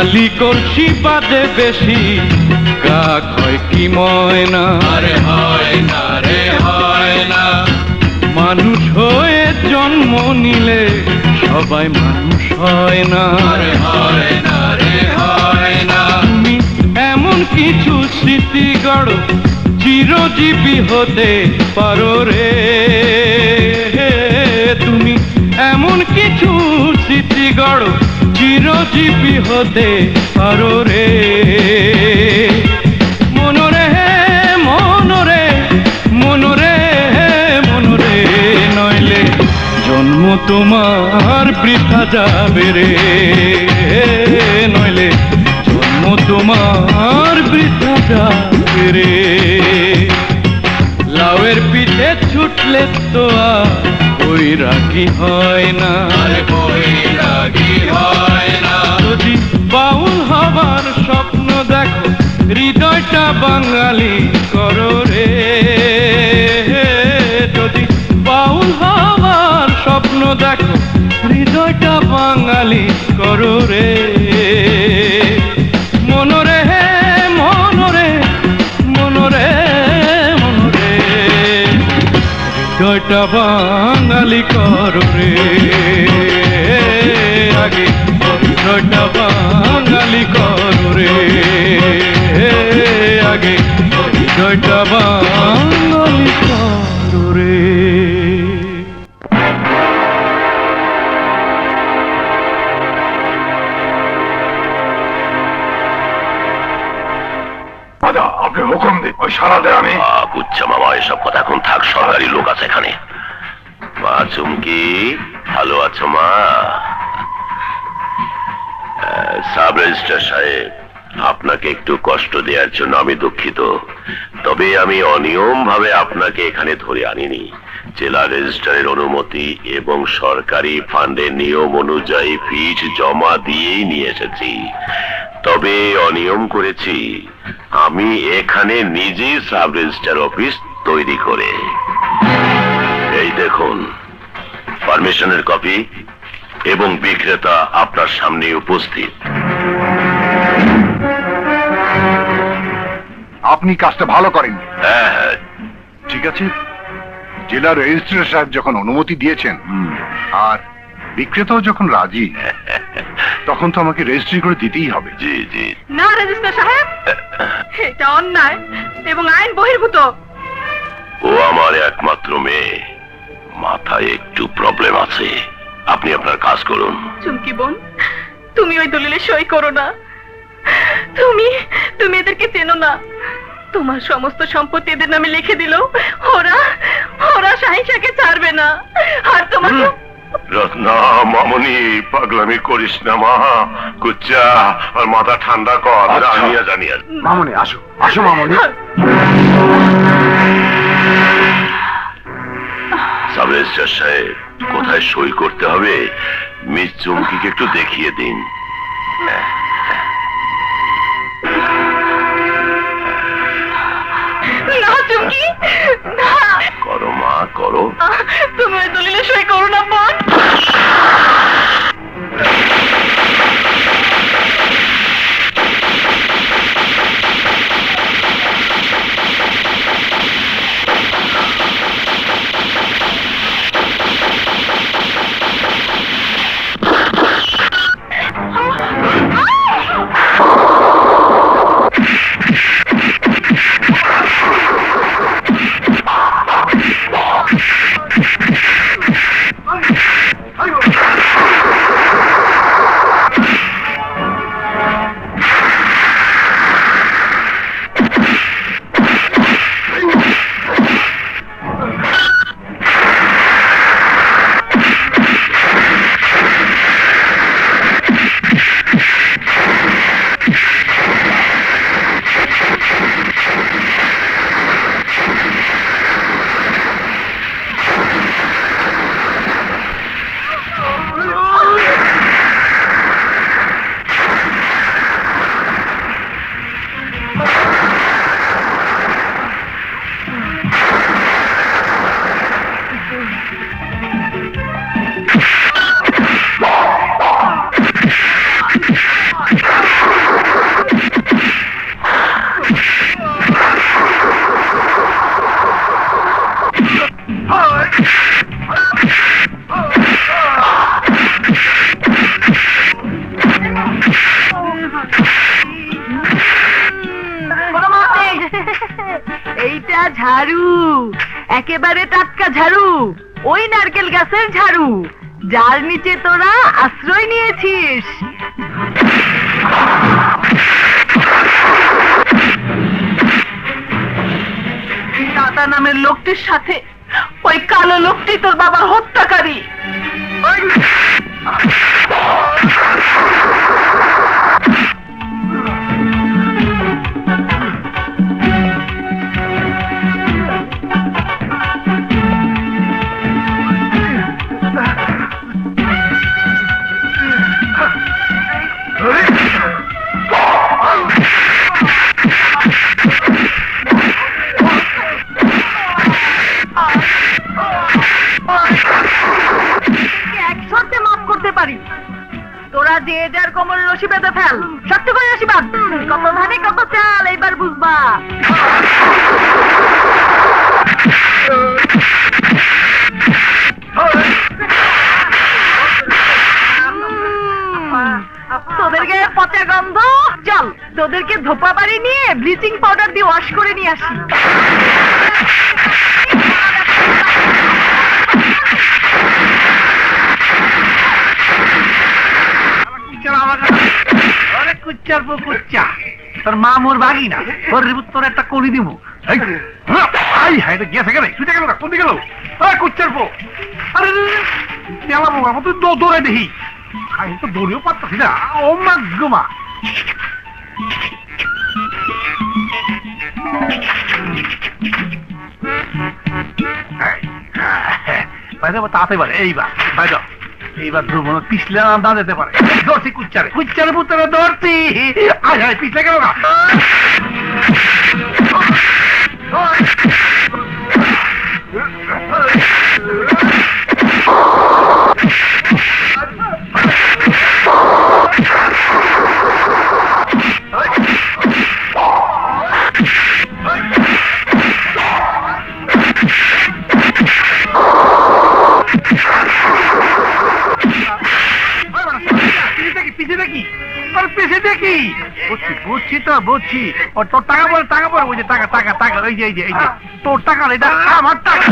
খালি করছি বাদে বেশি কাক হয় কি ময়না আরে হয় না রে হয় না মানুষ হয়ে জন্ম নিলে সবাই মানুষ হয় না আরে হয় না রে হয় না তুমি এমন কিছু স্মৃতি গড়ো চিরজীবী হতে পারো রে তুমি এমন কিছু স্মৃতি গড়ো চিরজীবী হতে পারো রে মনরে মনরে মনরে মনরে নইলে জন্ম তোমার বৃথা যাবে রে নইলে জন্ম তোমার বৃথা যাবে রে লাউয়ের পিঠে ছুটলে তো আর বৈরাগী হয় না আরে বৈরাগী হয় না যদি বাউল হবার স্বপ্ন দেখো হৃদয়টা বাঙালি করো রে যদি বাউল হবার স্বপ্ন দেখো হৃদয়টা বাঙালি করো রে মনরে মনরে মনরে মনরে হৃদয়টা বাঙালি করো রে আগে হৃদয়টা বাঙালি করো রে আগে হৃদয়টা বাঙালি করো রে
দাদা আপনি হুকুম দিন ওই সারা দেয় আমি
বুঝছে মামা, এসব কথা এখন থাক, সরকারি লোক আছে এখানে। মা চুমকি, ভালো আছো মা? সাব রেজিস্ট্রার সাহেব, আপনাকে একটু কষ্ট দেওয়ার জন্য আমি দুঃখিত, তবে আমি অনিয়ম ভাবে আপনাকে এখানে ধরে আনিনি। জেলা রেজিস্ট্রারের অনুমতি এবং সরকারি ফান্ডের নিয়ম অনুযায়ী ফিস জমা দিয়েই নিয়ে এসেছি। তবে অনিয়ম করেছি আমি এখানে নিজেই সাব রেজিস্ট্রার অফিস তৈরি করে। এই দেখুন পারমিশনের কপি এবং বিক্রেতা আপনার সামনে উপস্থিত।
আপনি কাজটা ভালো করেন।
হ্যাঁ হ্যাঁ,
ঠিক আছে, জেলা রেজিস্ট্রার সাহেব যখন অনুমতি দিয়েছেন আর বিক্রেতাও যখন রাজি, তখন তো আমাকে রেজিস্ট্রি করে দিতেই হবে।
জি জি।
না রেজিস্ট্রার সাহেব, এটা অন্যায় এবং আইন বহির্ভূত।
ও আমার একমাত্র মেয়ে, মাথায় একটু প্রবলেম আছে। আপনি আপনার কাজ করুন।
চুমকি বোন, তুমি ওই দলিলে সই করো না। তুমি তুমি এদেরকে চেনো না। তোমার সমস্ত সম্পত্তি এদের নামে লিখে দিলেও ওরা ওরা শাহিনশাকে ছাড়বে না। আর তোমাকে
রত্না মামনি, পাগলামি করিস না মা, কুচ্চা আর মাথা ঠান্ডা কর। জানিয়া জানিয়া
মামনি আসো, আসো মামনি।
সাব রেজিস্ট্রার সাহেব, কোথায় সই করতে হবে মিস চুমকিকে একটু দেখিয়ে দিন।
না চুমকি, না।
করো মা করো।
তুমি ওই দলিলে সই করো না বোন।
এইটা ঝাড়ু, একেবারে টাটকা ঝাড়ু, ওই নারকেল গাছের ঝাড়ু যার নিচে তোরা আশ্রয় নিয়েছিস। দাদা নামের লোকটির সাথে ওই কালো লোকটি তোর বাবার হত্যাকারী। একসাথে মাফ করতে পারি, তোরা যে যার কোমরে রশি বেঁধে ফেল, সত্য করে রশি বাঁধ। কত ধানে কত চাল, এইবার বুঝবা। তোদের গায়ে পচা গন্ধ, চল তোদেরকে ধোপা বাড়ি নিয়ে ব্লিচিং পাউডার দিয়ে ওয়াশ করে নিয়ে আসি।
তোর মা মোর বাগি না, তোর তোর একটা করি দিব। গেছে গেলে ছুটে গেল, কোন দিকে গেল? কুচ্চার পো, আরে তুই দৌড়ে দেখি, আমি তো দৌড়েও পারতাছি না। ও মা গোমা, তাতে পারে এইবার বাইর, এইবার ধ্রুবন পিছলে না যেতে পারে। ধরছি কুচ্চারে, কুচ্চারে পুত্রে ধরছি। আয় হায়, পিছলে গেল না। বুঝছি তো বুঝছি, তোর টাকা পরে টাকা পরে, ওই যে টাকা টাকা টাকা, এই যে এই যে এই যে তোর টাকা, এটা আমার টাকা।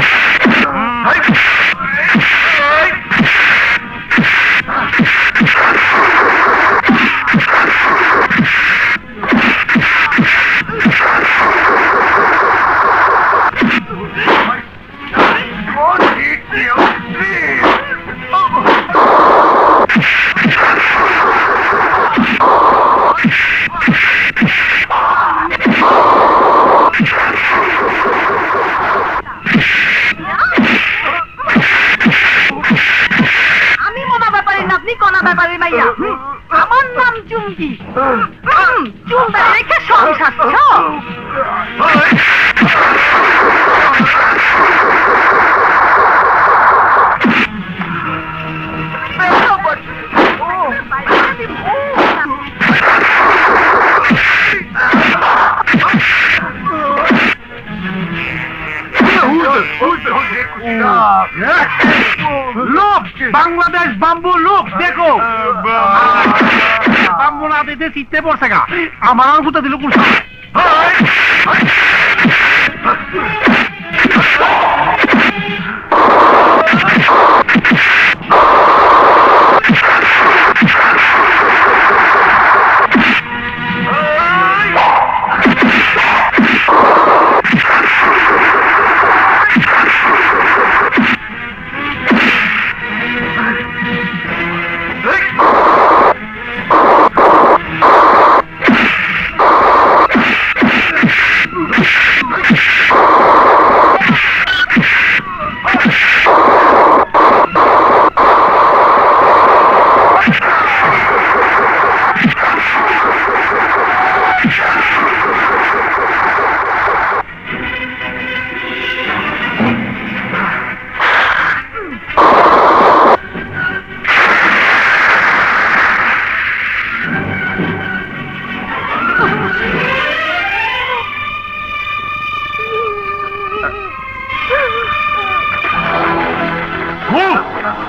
আমার নাম চুমকি, চুলটা রেখে সংসার।
লোক বাংলাদেশ বাম্বু লোক, দেখো বাম্বু না দিতে চিত্তে পড়ছে গা, আমার আঙুলটা দিল কোন সময়?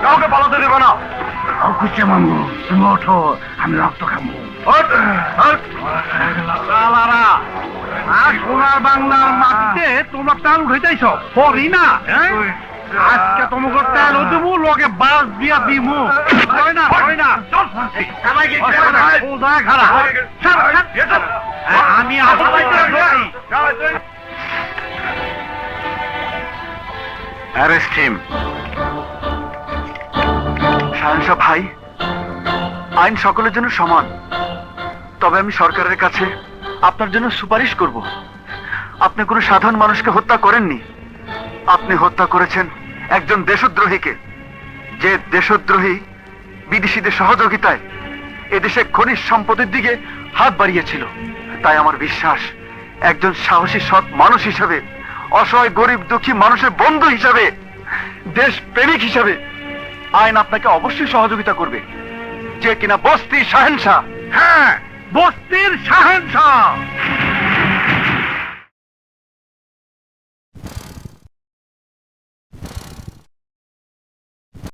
কাউকে পালাতে দেবে না।
কুচ্চা মামু, তুমি ওঠো, আমি রক্ত খাবো। সোনার বাংলার মাটিতে তোমরা তেল উঠাইতেছ হরি না হ্যাঁ? আজকে তোমাকে তেল দেবো লোকে বাস দিয়া দিমু হয় না খারাপ আমি
অ্যারেস্ট হিম। শাহেনশাহ ভাই, আইন সকলের জন্য সমান, তবে আমি সরকারের কাছে আপনার জন্য সুপারিশ করব। আপনি কোনো সাধারণ মানুষকে হত্যা করেননি, আপনি হত্যা করেছেন একজন দেশদ্রোহীকে, যে দেশদ্রোহী বিদেশিদের সহযোগিতায় এদেশে খনিজ সম্পদের দিকে হাত বাড়িয়েছিল। তাই আমার বিশ্বাস, একজন সাহসী সৎ মানুষ হিসাবে, অসহায় গরিব দুঃখী মানুষের বন্ধু হিসাবে, দেশ প্রেমিক হিসাবে আইন আপনাকে অবশ্যই সহযোগিতা করবে। যে কিনা বস্তি শাহেনশাহ।
হ্যাঁ, বস্তির শাহেনশাহ।